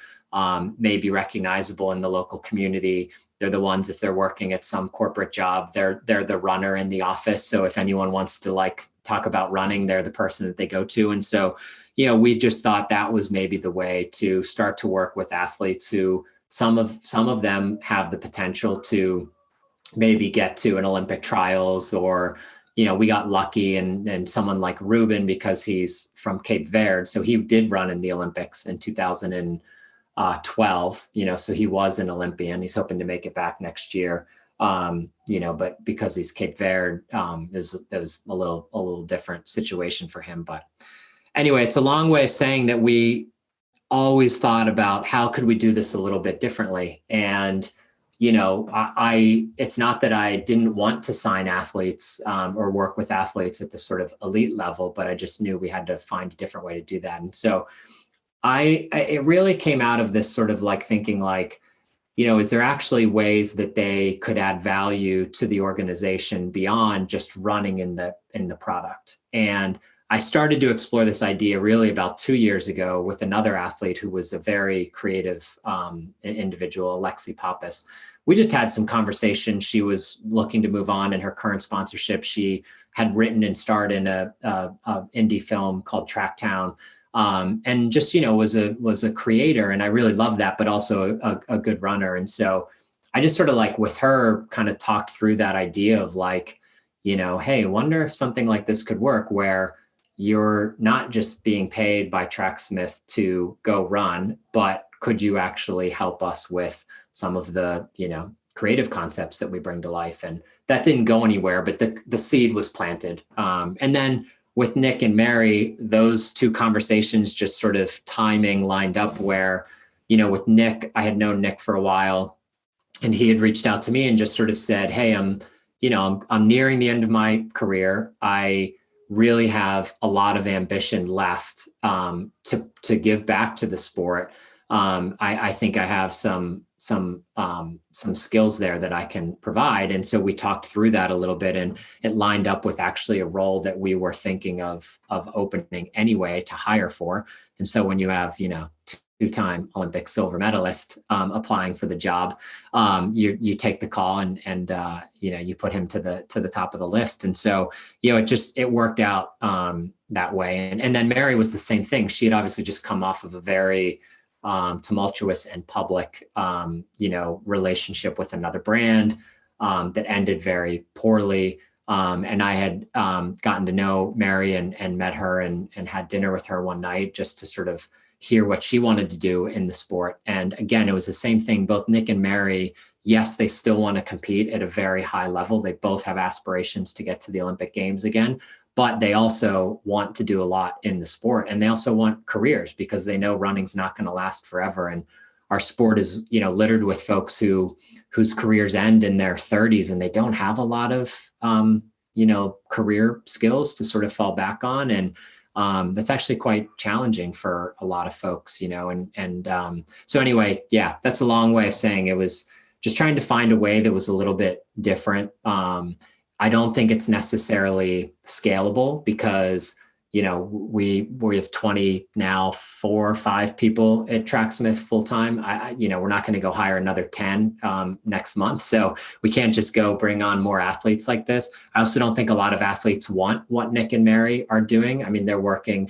maybe recognizable in the local community. They're the ones, if they're working at some corporate job, they're the runner in the office. So if anyone wants to talk about running, they're the person that they go to. And so, we just thought that was maybe the way to start to work with athletes who some of them have the potential to maybe get to an Olympic trials, or we got lucky and someone like Ruben, because he's from Cape Verde. So he did run in the Olympics in 2012, so he was an Olympian. He's hoping to make it back next year. But because he's Cape Verde, it was a little different situation for him. But anyway, it's a long way of saying that we always thought about how could we do this a little bit differently. And it's not that I didn't want to sign athletes or work with athletes at the sort of elite level, but I just knew we had to find a different way to do that. And so it really came out of this sort of thinking is there actually ways that they could add value to the organization beyond just running in the product? And I started to explore this idea really about 2 years ago with another athlete who was a very creative individual, Alexi Pappas. We just had some conversation. She was looking to move on in her current sponsorship. She had written and starred in a indie film called Tracktown, and just was a creator, and I really loved that, but also a good runner. And so I just sort of like with her kind of talked through that idea of like, hey, wonder if something like this could work where you're not just being paid by Tracksmith to go run, but could you actually help us with some of the, creative concepts that we bring to life? And that didn't go anywhere, but the seed was planted. And then with Nick and Mary, those two conversations just sort of timing lined up where, with Nick, I had known Nick for a while and he had reached out to me and just sort of said, hey, I'm nearing the end of my career. I really have a lot of ambition left to give back to the sport. I think I have some skills there that I can provide. And so we talked through that a little bit, and it lined up with actually a role that we were thinking of opening anyway to hire for. And so when you have, two-time Olympic silver medalist applying for the job, you take the call and you put him to the top of the list. And so, it worked out that way. And then Mary was the same thing. She had obviously just come off of a very tumultuous and public, relationship with another brand that ended very poorly. And I had gotten to know Mary and met her and had dinner with her one night just to sort of hear what she wanted to do in the sport. And again, it was the same thing. Both Nick and Mary, yes, they still want to compete at a very high level. They both have aspirations to get to the Olympic Games again, but they also want to do a lot in the sport. And they also want careers because they know running's not going to last forever. And our sport is, littered with folks whose careers end in their 30s and they don't have a lot of, career skills to sort of fall back on. And that's actually quite challenging for a lot of folks, so anyway, yeah, that's a long way of saying it was just trying to find a way that was a little bit different. I don't think it's necessarily scalable because, we have 20 now, 4 or 5 people at Tracksmith full-time. We're not going to go hire another 10 next month. So we can't just go bring on more athletes like this. I also don't think a lot of athletes want what Nick and Mary are doing. I mean, they're working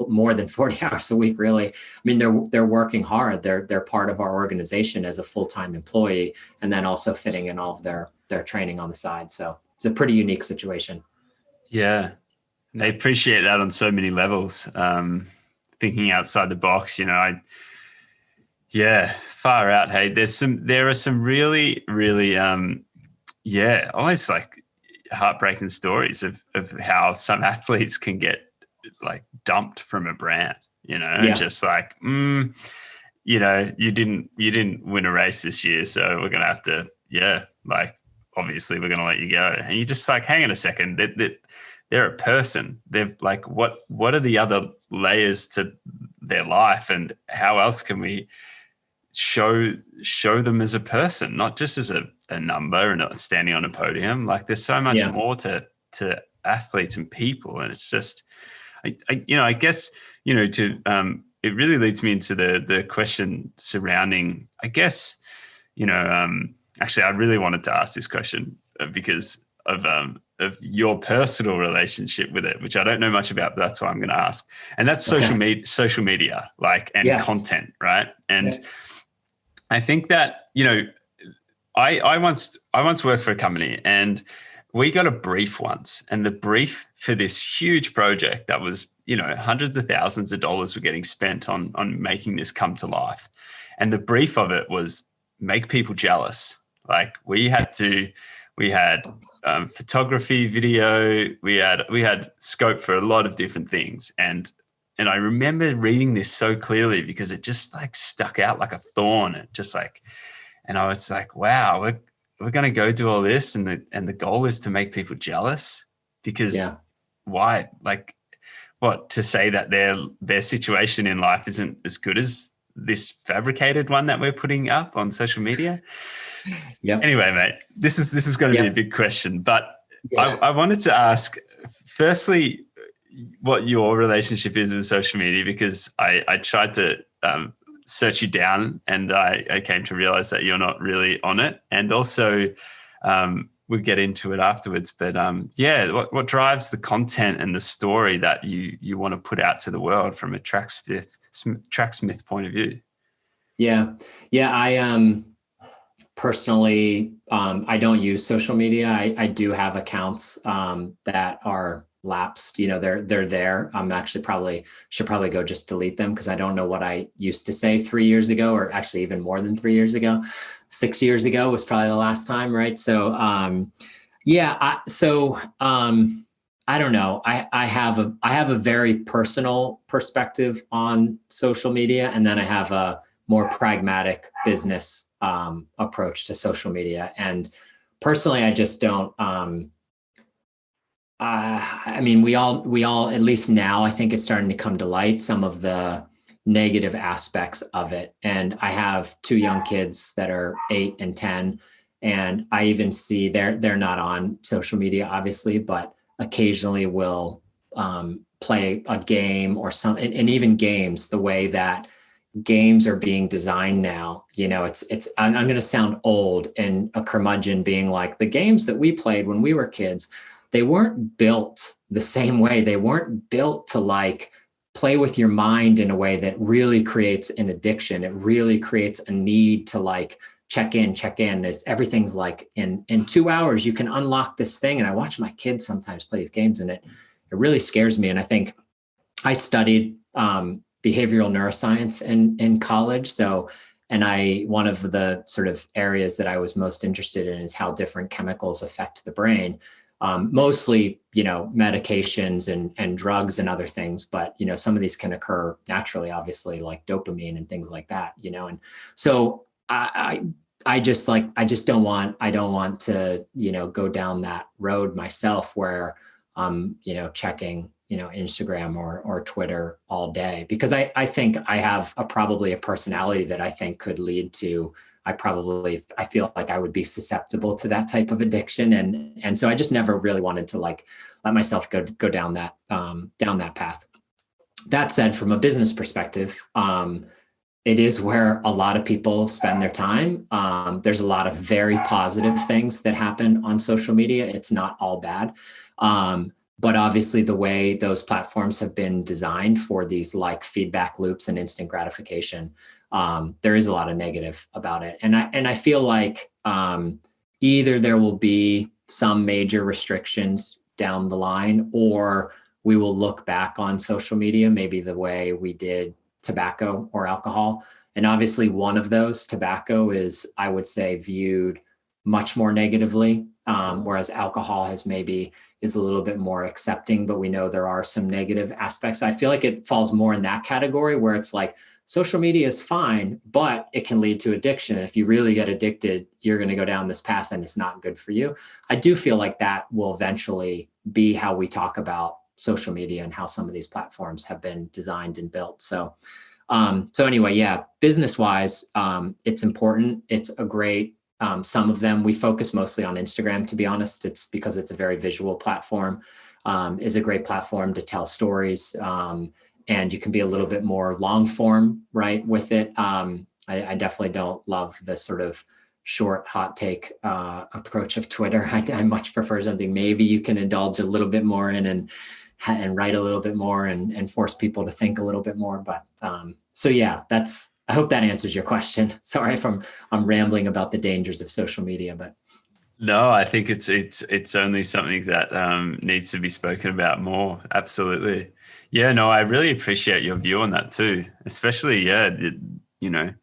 more than 40 hours a week, really. I mean, they're working hard. They're part of our organization as a full-time employee, and then also fitting in all of their training on the side. So it's a pretty unique situation. Yeah. I appreciate that on so many levels. Thinking outside the box, far out. Hey, there are some really, really, almost like heartbreaking stories of how some athletes can get like dumped from a brand, just like, you didn't win a race this year, so we're gonna have to, obviously we're gonna let you go. And you're just like, hang on a second, they're a person. They're like, what are the other layers to their life, and how else can we show them as a person, not just as a number and standing on a podium? Like, there's so much more to athletes and people, and it's just, I guess, it really leads me into the question surrounding, I guess, actually, I really wanted to ask this question because of your personal relationship with it, which I don't know much about, but that's why I'm going to ask. And that's social media, and content, right? And I think that, I once worked for a company, and we got a brief once, and the brief for this huge project that was, hundreds of thousands of dollars were getting spent on making this come to life. And the brief of it was make people jealous. Like, we had photography, video, we had scope for a lot of different things. And I remember reading this so clearly because it just like stuck out like a thorn. And I was like, wow, we're going to go do all this. And the goal is to make people jealous, because why? Like, what, to say that their situation in life isn't as good as this fabricated one that we're putting up on social media? Yeah. Anyway, mate, this is going to be a big question, but I wanted to ask, firstly, what your relationship is with social media, because I tried to search you down, and I came to realize that you're not really on it. And also, we'll get into it afterwards, but what drives the content and the story that you want to put out to the world from a Tracksmith point of view? Yeah. personally, I don't use social media. I do have accounts that are lapsed. You know, they're there. I'm actually should probably go just delete them because I don't know what I used to say 3 years ago, or actually even more than 3 years ago. 6 years ago was probably the last time, right? So I don't know. I have a very personal perspective on social media, and then I have a more pragmatic business approach to social media. And personally, I just don't. I mean, we all, at least now, I think it's starting to come to light some of the negative aspects of it. And I have 2 young kids that are 8 and 10, and I even see they're not on social media, obviously, but occasionally will play a game or some, and even games, the way that games are being designed now. You know, I'm going to sound old and a curmudgeon being like, the games that we played when we were kids, they weren't built the same way. They weren't built to like play with your mind in a way that really creates an addiction. It really creates a need to like check in. Everything's like in 2 hours, you can unlock this thing. And I watch my kids sometimes play these games, and it really scares me. And I think I studied behavioral neuroscience in college. So, and one of the sort of areas that I was most interested in is how different chemicals affect the brain. Mostly, you know, medications and drugs and other things, but, you know, some of these can occur naturally, obviously, like dopamine and things like that, you know. And so I don't want to, you know, go down that road myself where you know, checking, you know, Instagram or Twitter all day, because I think I have probably a personality that I think could lead to, I feel like I would be susceptible to that type of addiction. And so I just never really wanted to like let myself go down that path. That said, from a business perspective, it is where a lot of people spend their time. There's a lot of very positive things that happen on social media. It's not all bad. But obviously the way those platforms have been designed for these like feedback loops and instant gratification, there is a lot of negative about it. And I feel like either there will be some major restrictions down the line, or we will look back on social media maybe the way we did tobacco or alcohol. And obviously one of those, tobacco, is, I would say, viewed much more negatively, whereas alcohol is a little bit more accepting, but we know there are some negative aspects. I feel like it falls more in that category where it's like social media is fine, but it can lead to addiction. If you really get addicted, you're going to go down this path and it's not good for you. I do feel like that will eventually be how we talk about social media and how some of these platforms have been designed and built. So anyway, yeah, business wise, it's important. It's a great, some of them, we focus mostly on Instagram, to be honest. It's because it's a very visual platform, is a great platform to tell stories. And you can be a little bit more long form, right, with it. I definitely don't love the sort of short hot take approach of Twitter. I much prefer something maybe you can indulge a little bit more in and write a little bit more and force people to think a little bit more. But so yeah, I hope that answers your question. Sorry if I'm rambling about the dangers of social media, but no, I think it's only something that needs to be spoken about more. Absolutely. Yeah, no, I really appreciate your view on that too, especially, you know,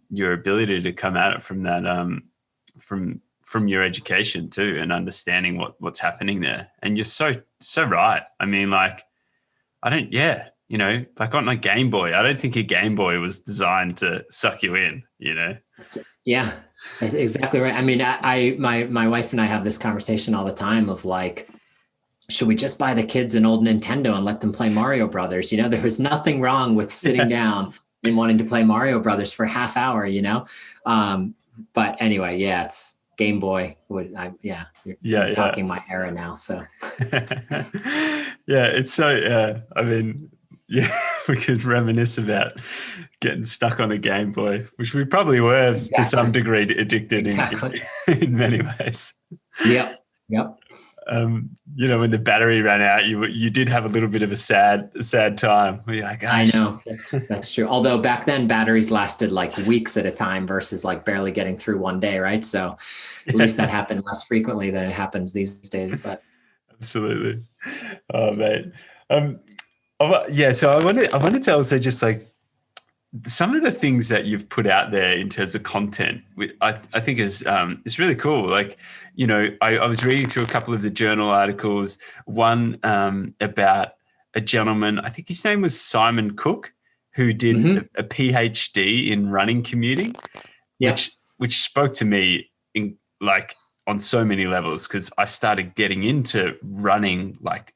your ability to come at it from that, from your education too, and understanding what's happening there. And you're so right. I mean, like, you know, like on a Game Boy, I don't think a Game Boy was designed to suck you in, you know? Yeah, that's exactly right. I mean, my wife and I have this conversation all the time of like, should we just buy the kids an old Nintendo and let them play Mario Brothers? You know, there was nothing wrong with sitting down and wanting to play Mario Brothers for a half hour, you know? But anyway, yeah, it's Game Boy. You're talking my era now. So yeah, it's so, I mean, yeah, we could reminisce about getting stuck on a Game Boy, which we probably were to some degree addicted in many ways. Yep. when the battery ran out, you did have a little bit of a sad time. Where you're like, I gosh. know that's true. Although back then batteries lasted like weeks at a time versus like barely getting through one day, right? So at least that happened less frequently than it happens these days. But absolutely. Oh, mate. So I wanted to also just like some of the things that you've put out there in terms of content, I think is really cool. Like, I was reading through a couple of the journal articles, one about a gentleman, I think his name was Simon Cook, who did a PhD in running commuting, which spoke to me in like on so many levels, because I started getting into running, like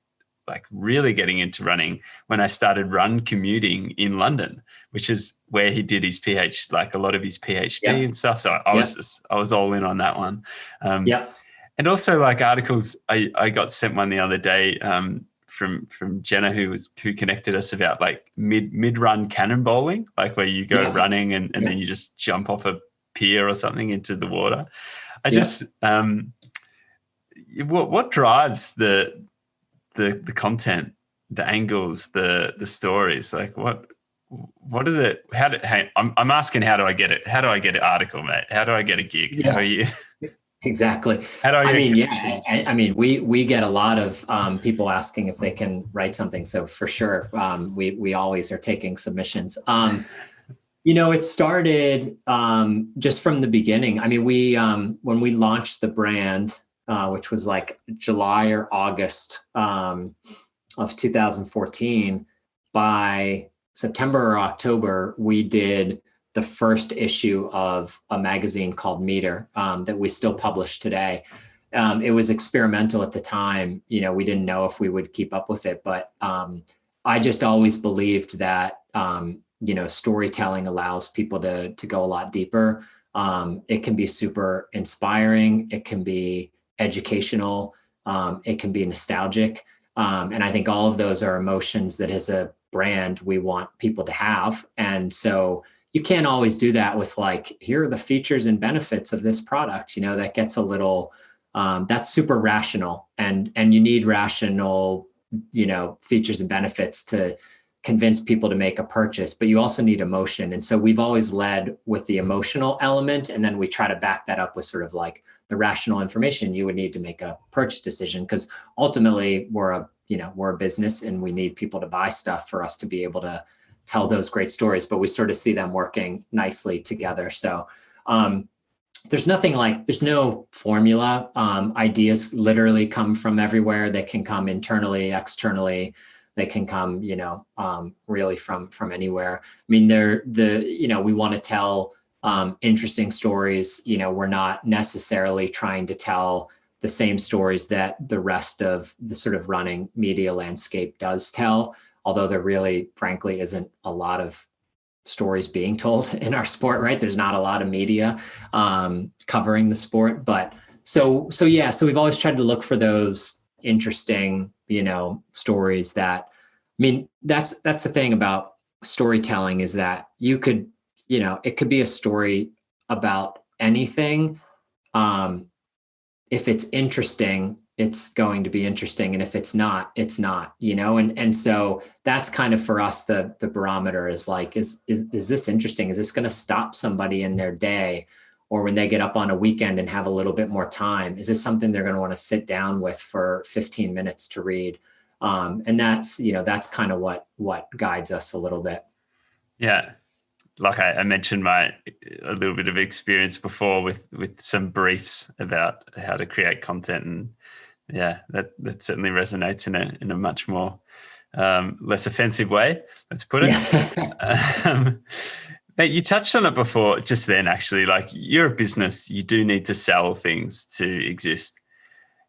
really getting into running when I started run commuting in London, which is where he did his PhD, like a lot of his PhD and stuff. So I was all in on that one. And also like articles, I got sent one the other day from Jenna, who connected us about like mid run cannonballing, like where you go running and then you just jump off a pier or something into the water. What drives the content, the angles, the stories? Like what are I'm asking, how do I get it? How do I get an article, mate? How do I get a gig? Yeah. How are you? Exactly. How do I mean, we get a lot of people asking if they can write something. So for sure, we always are taking submissions. It started just from the beginning. I mean, when we launched the brand, which was like July or August of 2014, by September or October, we did the first issue of a magazine called Meter that we still publish today. It was experimental at the time. We didn't know if we would keep up with it, but I just always believed that, storytelling allows people to go a lot deeper. It can be super inspiring. It can be educational. It can be nostalgic. And I think all of those are emotions that as a brand, we want people to have. And so you can't always do that with like, here are the features and benefits of this product. That gets a little, that's super rational, and you need rational, features and benefits to convince people to make a purchase, but you also need emotion. And so we've always led with the emotional element, and then we try to back that up with sort of like the rational information you would need to make a purchase decision, because ultimately we're a business and we need people to buy stuff for us to be able to tell those great stories, but we sort of see them working nicely together. So there's no formula. Ideas literally come from everywhere. They can come internally, externally. They can come, really from anywhere. I mean, we want to tell interesting stories. We're not necessarily trying to tell the same stories that the rest of the sort of running media landscape does tell, although there really, frankly, isn't a lot of stories being told in our sport, right? There's not a lot of media covering the sport, but so we've always tried to look for those interesting, stories that, I mean, that's the thing about storytelling, is that you could, it could be a story about anything. If it's interesting, it's going to be interesting. And if it's not, it's not, and so that's kind of for us, the barometer is like, is this interesting? Is this going to stop somebody in their day? Or when they get up on a weekend and have a little bit more time, is this something they're going to want to sit down with for 15 minutes to read? And that's kind of what guides us a little bit. Yeah. Like I mentioned a little bit of experience before with some briefs about how to create content, and yeah, that certainly resonates in a much more less offensive way, let's put it. Yeah. Mate, you touched on it before, just then actually, like, you're a business, you do need to sell things to exist.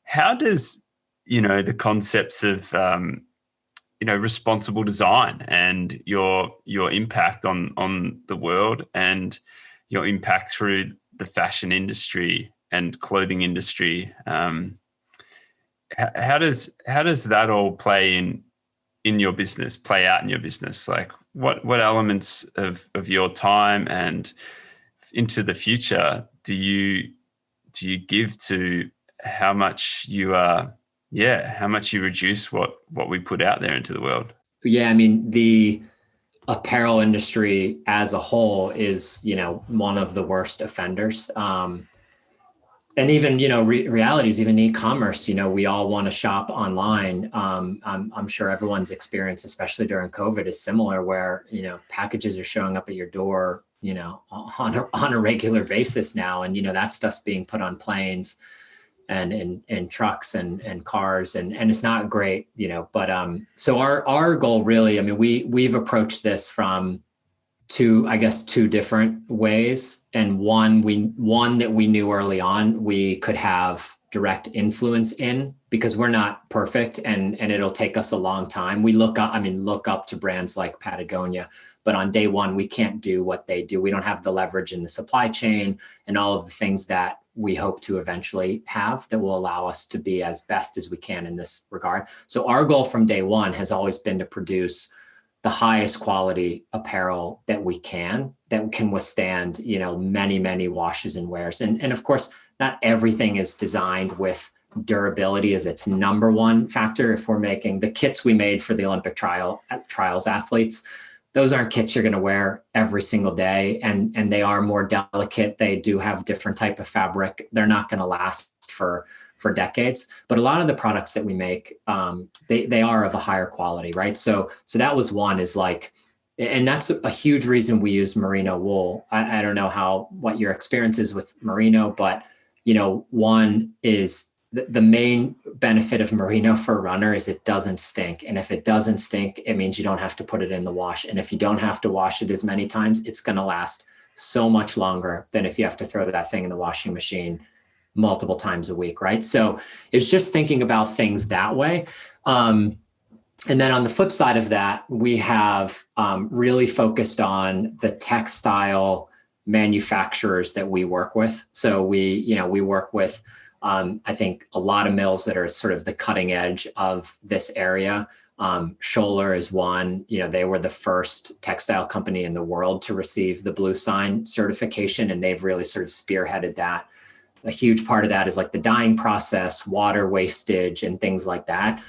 How does, the concepts of, responsible design and your impact on the world and your impact through the fashion industry and clothing industry, how does that all play out in your business? Like, what elements of your time and into the future do you give to how much you are how much you reduce what we put out there into the world. Yeah, I mean, the apparel industry as a whole is, one of the worst offenders. And even, realities, even e-commerce, we all want to shop online. I'm sure everyone's experience, especially during COVID, is similar where, packages are showing up at your door, on a regular basis now. And, that stuff's being put on planes and in trucks and cars, and it's not great, but so our goal really, I mean, we've approached this from two different ways. And one that we knew early on we could have direct influence in, because we're not perfect and it'll take us a long time. We look up to brands like Patagonia, but on day one, we can't do what they do. We don't have the leverage in the supply chain and all of the things that we hope to eventually have that will allow us to be as best as we can in this regard. So our goal from day one has always been to produce the highest quality apparel that can withstand, many, many washes and wears. And of course, not everything is designed with durability as its number one factor. If we're making the kits we made for the Olympic trials athletes, those aren't kits you're going to wear every single day. And they are more delicate. They do have different type of fabric. They're not going to last for decades, but a lot of the products that we make, they are of a higher quality, right? So that was one, is like, and that's a huge reason we use merino wool. I don't know what your experience is with merino, but one is the main benefit of merino for a runner is it doesn't stink. And if it doesn't stink, it means you don't have to put it in the wash. And if you don't have to wash it as many times, it's going to last so much longer than if you have to throw that thing in the washing machine multiple times a week, right? So it's just thinking about things that way. And then on the flip side of that, we have really focused on the textile manufacturers that we work with. So we work with, I think, a lot of mills that are sort of the cutting edge of this area. Scholler is one. They were the first textile company in the world to receive the Blue Sign certification, and they've really sort of spearheaded that. A huge part of that is like the dyeing process, water wastage, and things like that.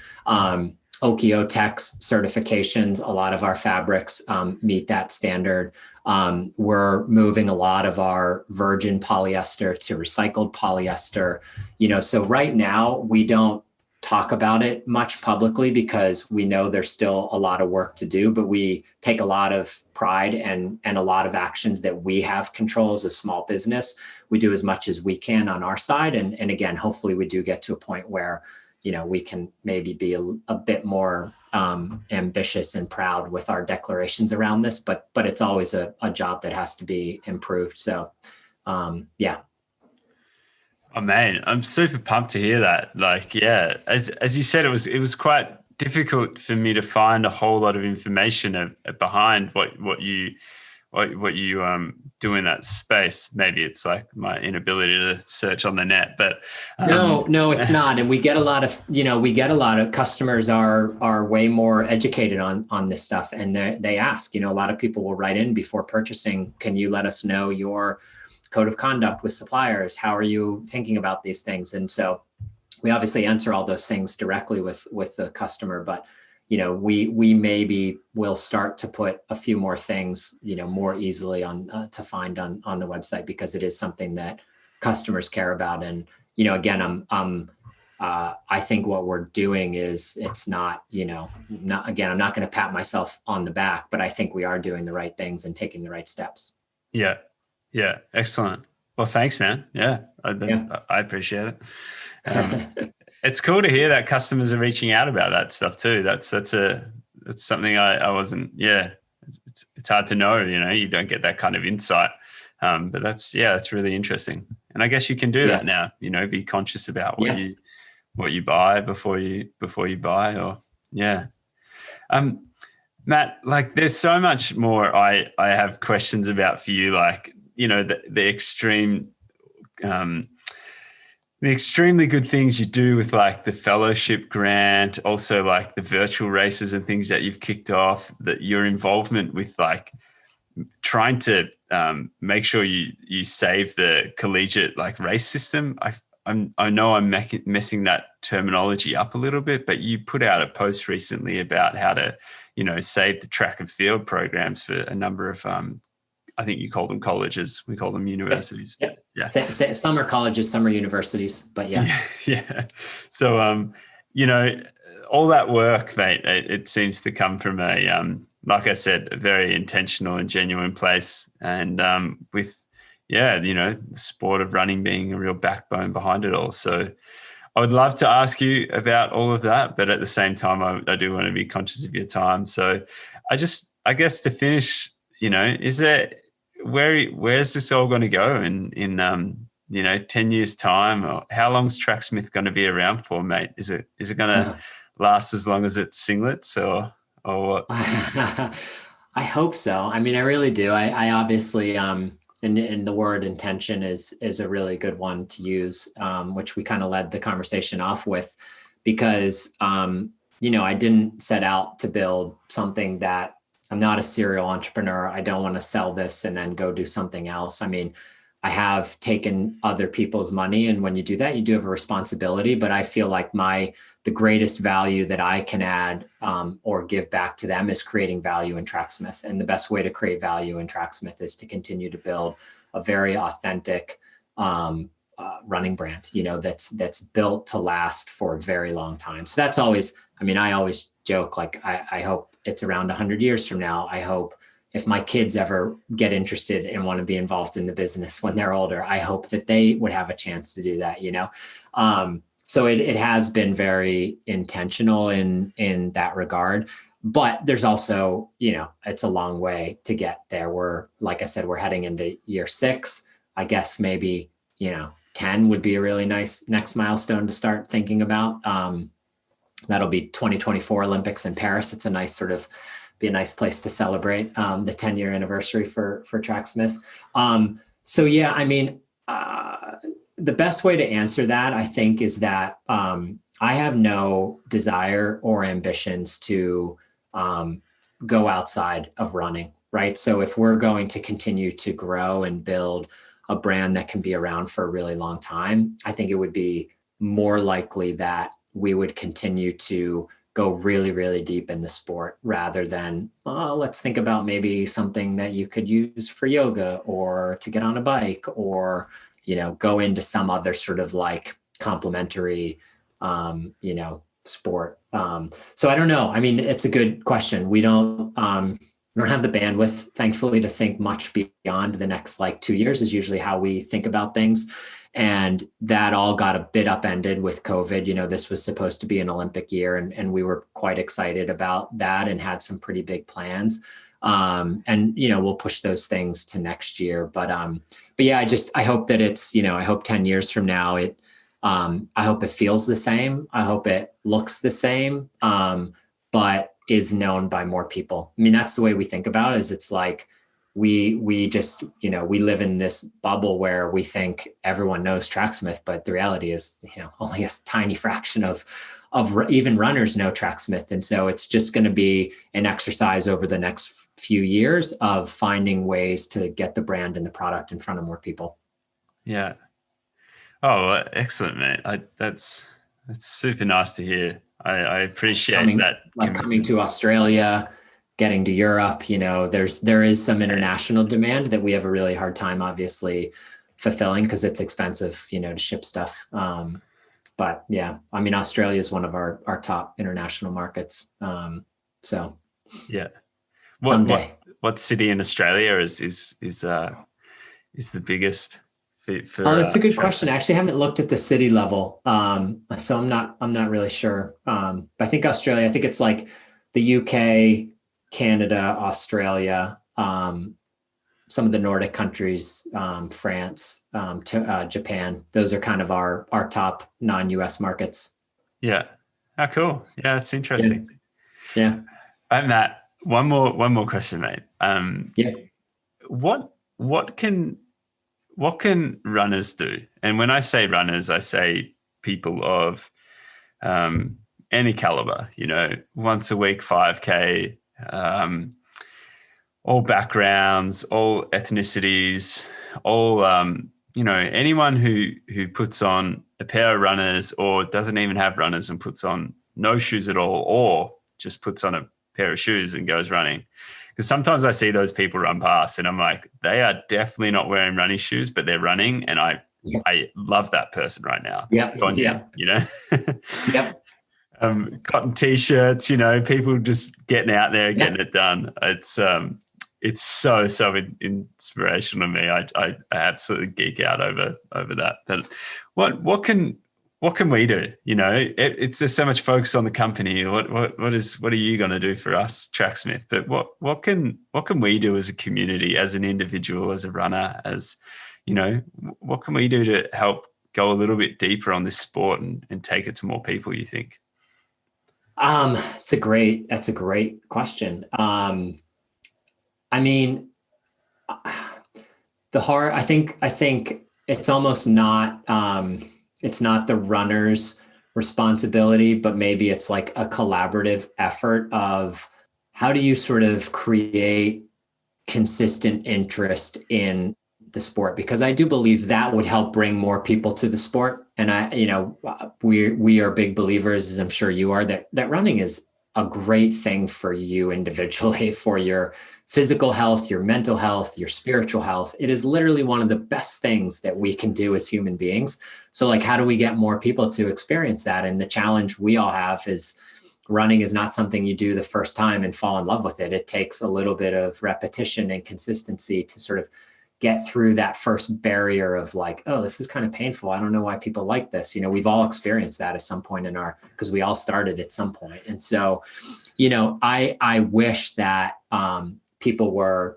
Okio-Tex certifications, a lot of our fabrics meet that standard. We're moving a lot of our virgin polyester to recycled polyester. So right now we don't talk about it much publicly because we know there's still a lot of work to do, but we take a lot of pride and a lot of actions that we have control as a small business. We do as much as we can on our side. And again, hopefully we do get to a point where, we can maybe be a bit more ambitious and proud with our declarations around this, but it's always a job that has to be improved. So, yeah. Oh man, I'm super pumped to hear that. Like, yeah, as you said, it was quite difficult for me to find a whole lot of information behind what you do in that space. Maybe it's like my inability to search on the net, but no, it's not. And we get a lot of customers are way more educated on this stuff, and they ask. A lot of people will write in before purchasing. Can you let us know your code of conduct with suppliers? How are you thinking about these things? And so we obviously answer all those things directly with the customer, but we maybe will start to put a few more things, more easily on to find on the website, because it is something that customers care about. And, again, I think what we're doing is, it's not, I'm not going to pat myself on the back, but I think we are doing the right things and taking the right steps. Yeah. Yeah. Excellent. Well, thanks, man. Yeah. I appreciate it. It's cool to hear that customers are reaching out about that stuff too. That's something I wasn't. Yeah, it's hard to know. You don't get that kind of insight. But that's really interesting. And I guess you can do that now. Be conscious about what you buy before you buy. Or Matt, like, there's so much more I have questions about for you. Like, the extreme. The extremely good things you do with like the fellowship grant, also like the virtual races and things that you've kicked off, that your involvement with like trying to make sure you save the collegiate like race system. I know I'm messing that terminology up a little bit, but you put out a post recently about how to, save the track and field programs for a number of, I think you call them colleges. We call them universities. Yep. Yeah. Some are colleges, some are universities, but yeah. Yeah. So, all that work, mate, it seems to come from like I said, a very intentional and genuine place. And with, the sport of running being a real backbone behind it all. So I would love to ask you about all of that, but at the same time, I do want to be conscious of your time. So I guess to finish, where's this all going to go in 10 years time? Or how long's Tracksmith going to be around for, mate? Is it going to last as long as it's singlets or what? I hope so. I mean, I really do. I obviously, and the word intention is a really good one to use, which we kind of led the conversation off with, because, I didn't set out to build something that I'm not a serial entrepreneur. I don't want to sell this and then go do something else. I mean, I have taken other people's money, and when you do that, you do have a responsibility. But I feel like the greatest value that I can add or give back to them is creating value in Tracksmith. And the best way to create value in Tracksmith is to continue to build a very authentic running brand, that's built to last for a very long time. So that's always, I always joke, like, I hope it's around 100 years from now. I hope if my kids ever get interested and want to be involved in the business when they're older, I hope that they would have a chance to do that, So it has been very intentional in that regard, but there's also, it's a long way to get there. Like I said, we're heading into year 6. I guess maybe, 10 would be a really nice next milestone to start thinking about. That'll be 2024 Olympics in Paris. It's be a nice place to celebrate the 10-year anniversary for Tracksmith. The best way to answer that, I think, is that I have no desire or ambitions to go outside of running, right? So if we're going to continue to grow and build a brand that can be around for a really long time, I think it would be more likely that we would continue to go really, really deep in the sport rather than, let's think about maybe something that you could use for yoga or to get on a bike or, go into some other sort of like complementary, sport. So I don't know. It's a good question. We don't have the bandwidth, thankfully, to think much beyond the next 2 years is usually how we think about things. And that all got a bit upended with COVID. This was supposed to be an Olympic year, and we were quite excited about that and had some pretty big plans. We'll push those things to next year. But yeah, I hope that it's, I hope 10 years from now, I hope it feels the same. I hope it looks the same, but is known by more people. That's the way we think about it, is it's like, we just, we live in this bubble where we think everyone knows Tracksmith, but the reality is, only a tiny fraction of even runners know Tracksmith. And so it's just going to be an exercise over the next few years of finding ways to get the brand and the product in front of more people. Yeah. Oh, excellent, mate. That's super nice to hear. I appreciate that. Coming to Australia, getting to Europe, there is some international demand that we have a really hard time, obviously, fulfilling because it's expensive, to ship stuff. But yeah, Australia is one of our top international markets. So yeah, someday. What city in Australia is the biggest? That's a good question. I actually haven't looked at the city level, so I'm not really sure. But I think Australia. I think it's like the UK, Canada, Australia, some of the Nordic countries, France, Japan. Those are kind of our top non-US markets. Yeah. Oh, cool. Yeah, that's interesting. Yeah. Matt, one more question, mate. Yeah. What can runners do? And when I say runners, I say people of any caliber, once a week, 5K, all backgrounds, all ethnicities, all, anyone who puts on a pair of runners, or doesn't even have runners and puts on no shoes at all, or just puts on a pair of shoes and goes running. Because sometimes I see those people run past and I'm like, they are definitely not wearing running shoes, but they're running. And I love that person right now. Yeah. You know? Yep. Cotton t-shirts, you know, people just getting out there, getting it done. It's so inspirational to me. I absolutely geek out over that. But what can we do? You know, it's there's so much focus on the company. What are you going to do for us, Tracksmith? But what can we do as a community, as an individual, as a runner, as you know, what can we do to help go a little bit deeper on this sport and take it to more people, you think? That's a great question. I mean, I think it's almost not, it's not the runner's responsibility, but maybe it's like a collaborative effort of how do you sort of create consistent interest in the sport? Because I do believe that would help bring more people to the sport. And we are big believers, as I'm sure you are, that running is a great thing for you individually, for your physical health, your mental health, your spiritual health. It is literally one of the best things that we can do as human beings. So like, how do we get more people to experience that? And the challenge we all have is running is not something you do the first time and fall in love with it. It takes a little bit of repetition and consistency to sort of get through that first barrier of like, oh, this is kind of painful. I don't know why people like this. You know, we've all experienced that at some point because we all started at some point. And so, you know, I wish that people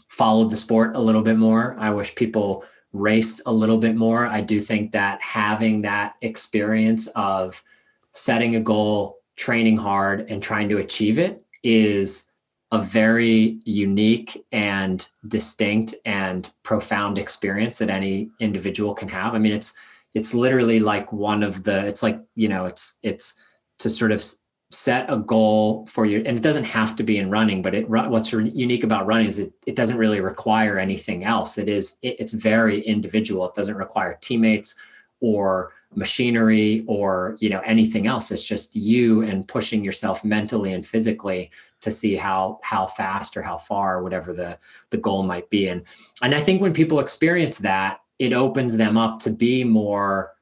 followed the sport a little bit more. I wish people raced a little bit more. I do think that having that experience of setting a goal, training hard, and trying to achieve it is a very unique and distinct and profound experience that any individual can have. I mean, it's literally like it's like, you know, it's to sort of set a goal for you. And it doesn't have to be in running, but what's unique about running is it doesn't really require anything else. It's very individual. It doesn't require teammates or machinery or, you know, anything else. It's just you and pushing yourself mentally and physically to see how fast or how far, whatever the goal might be. And I think when people experience that, it opens them up to be more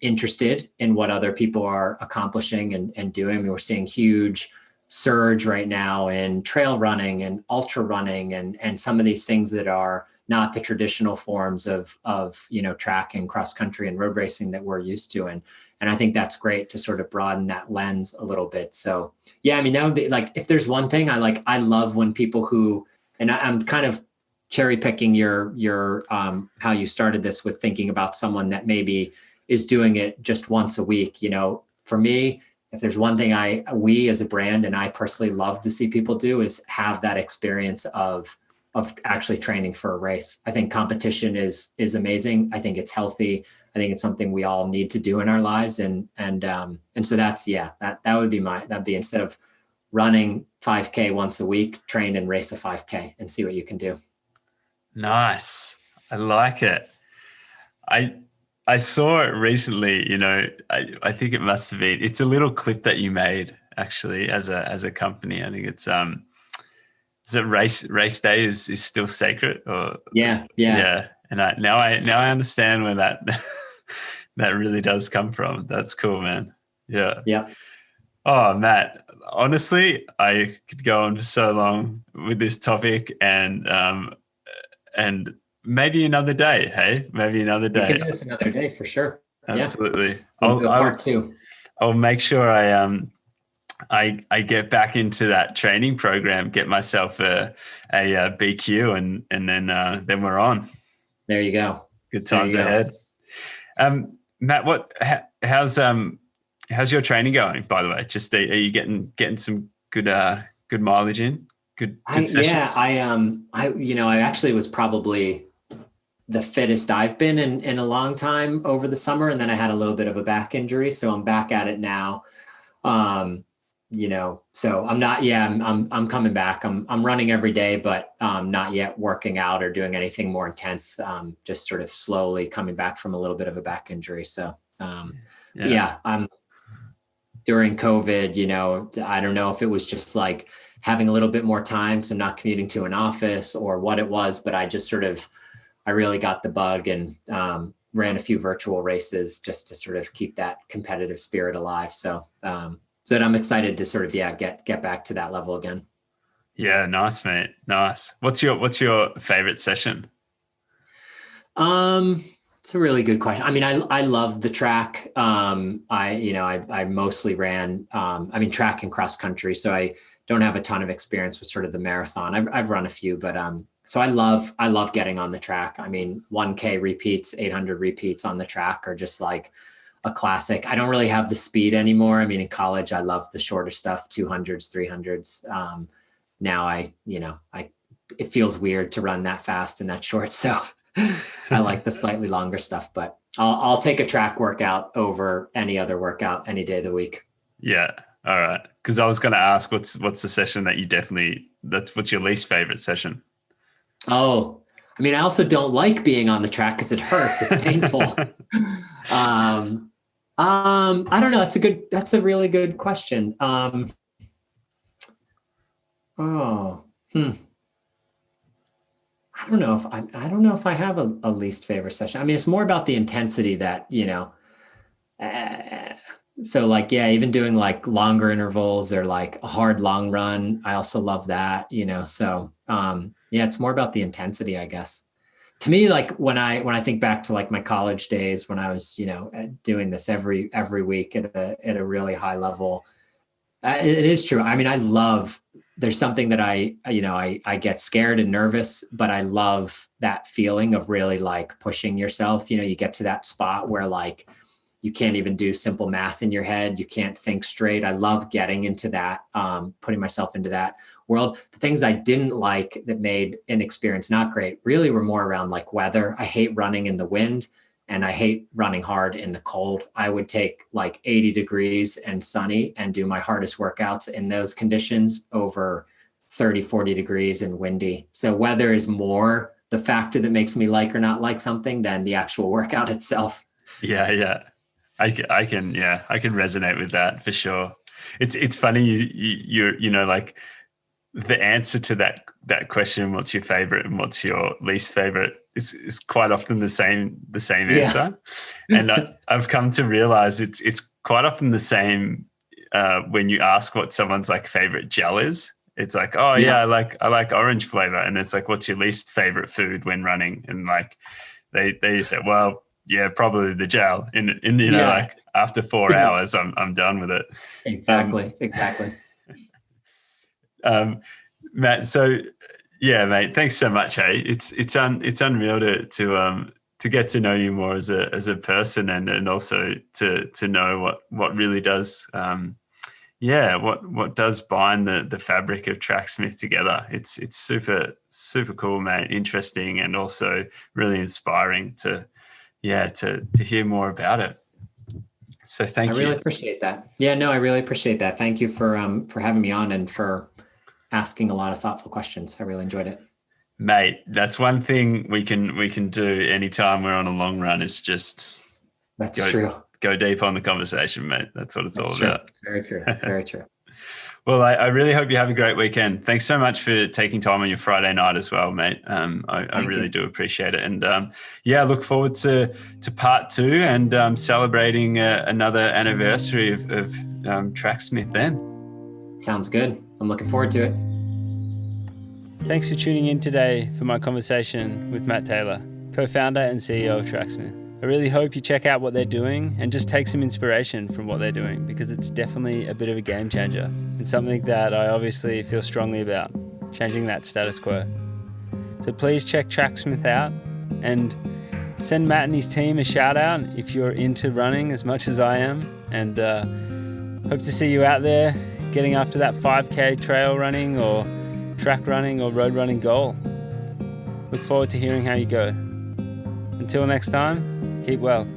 interested in what other people are accomplishing and doing. I mean, we're seeing huge surge right now in trail running and ultra running and some of these things that are not the traditional forms of you know, track and cross country and road racing that we're used to. And I think that's great to sort of broaden that lens a little bit. So yeah, I mean, that would be like, if there's one thing I love when people who, and I'm kind of cherry picking your how you started this with thinking about someone that maybe is doing it just once a week. You know, for me, if there's one thing we as a brand and I personally love to see people do is have that experience of actually training for a race. I think competition is amazing. I think it's healthy. I think it's something we all need to do in our lives. And so that'd be instead of running 5K once a week, train and race a 5K and see what you can do. Nice. I like it. I saw it recently, you know, I think it must have been, it's a little clip that you made actually as a company. I think it's, is it race day is still sacred or? Yeah. And now I understand where that, that really does come from. That's cool, man. Yeah. Yeah. Oh, Matt, honestly, I could go on for so long with this topic and maybe another day. Hey, maybe another day. We can do this another day for sure. Absolutely. Yeah. We'll do part two. I'll make sure I get back into that training program, get myself a BQ, and then we're on. There you go. Good times ahead. Matt, how's your training going? By the way, just are you getting some good mileage in? Good sessions? Yeah, I actually was probably the fittest I've been in a long time over the summer. And then I had a little bit of a back injury. So I'm back at it now. so I'm not, I'm coming back. I'm running every day, but not yet working out or doing anything more intense. Just sort of slowly coming back from a little bit of a back injury. So I'm during COVID, I don't know if it was just like having a little bit more time, so not commuting to an office or what it was, but I really got the bug and ran a few virtual races just to sort of keep that competitive spirit alive. So that I'm excited to sort of, get back to that level again. Yeah. Nice, mate. Nice. What's your favorite session? It's a really good question. I mean, I love the track. I mostly ran, track and cross country. So I don't have a ton of experience with sort of the marathon. I've run a few, but, so I love getting on the track. I mean, 1K repeats, 800 repeats on the track are just like a classic. I don't really have the speed anymore. I mean, in college, I loved the shorter stuff, 200s, 300s. Now it feels weird to run that fast and that short. So I like the slightly longer stuff, but I'll take a track workout over any other workout any day of the week. Yeah. All right. Because I was going to ask, what's the session that what's your least favorite session? Oh, I mean, I also don't like being on the track because it hurts. It's painful. I don't know. That's a really good question. I don't know if I have a least favorite session. I mean, it's more about the intensity that, so like, even doing like longer intervals or like a hard long run. I also love that, so, it's more about the intensity, I guess. To me, like when I think back to like my college days, when I was, doing this every week at a really high level, it is true. I mean, there's something that I get scared and nervous, but I love that feeling of really like pushing yourself. You get to that spot where like you can't even do simple math in your head. You can't think straight. I love getting into that, putting myself into that world. The things I didn't like that made an experience not great really were more around like weather. I hate running in the wind and I hate running hard in the cold. I would take like 80 degrees and sunny and do my hardest workouts in those conditions over 30, 40 degrees and windy. So weather is more the factor that makes me like or not like something than the actual workout itself. Yeah. I can resonate with that for sure. It's funny you're like the answer to that question, what's your favorite and what's your least favorite, is quite often the same answer. And I've come to realize it's quite often the same when you ask what someone's like favorite gel is. It's like, I like orange flavor, and it's like, what's your least favorite food when running? And like they say, well, yeah, probably the gel. Like after 4 hours, I'm done with it. Exactly. Matt, so yeah, mate, thanks so much. Hey, it's unreal to get to know you more as a person and also to know what really does what does bind the fabric of Tracksmith together. It's super cool, mate. Interesting and also really inspiring to hear more about it. So thank you. I really appreciate that. Yeah, no, I really appreciate that. Thank you for having me on and for asking a lot of thoughtful questions. I really enjoyed it. Mate, that's one thing we can do anytime we're on a long run is just go deep on the conversation, mate. That's what it's all about. It's very true. It's very true. Well, I really hope you have a great weekend. Thanks so much for taking time on your Friday night as well, mate. I really do appreciate it. And look forward to part 2 and celebrating another anniversary of Tracksmith then. Sounds good. I'm looking forward to it. Thanks for tuning in today for my conversation with Matt Taylor, co-founder and CEO of Tracksmith. I really hope you check out what they're doing and just take some inspiration from what they're doing, because it's definitely a bit of a game changer. It's something that I obviously feel strongly about, changing that status quo. So please check Tracksmith out and send Matt and his team a shout out if you're into running as much as I am, and hope to see you out there getting after that 5K trail running or track running or road running goal. Look forward to hearing how you go. Until next time, keep well.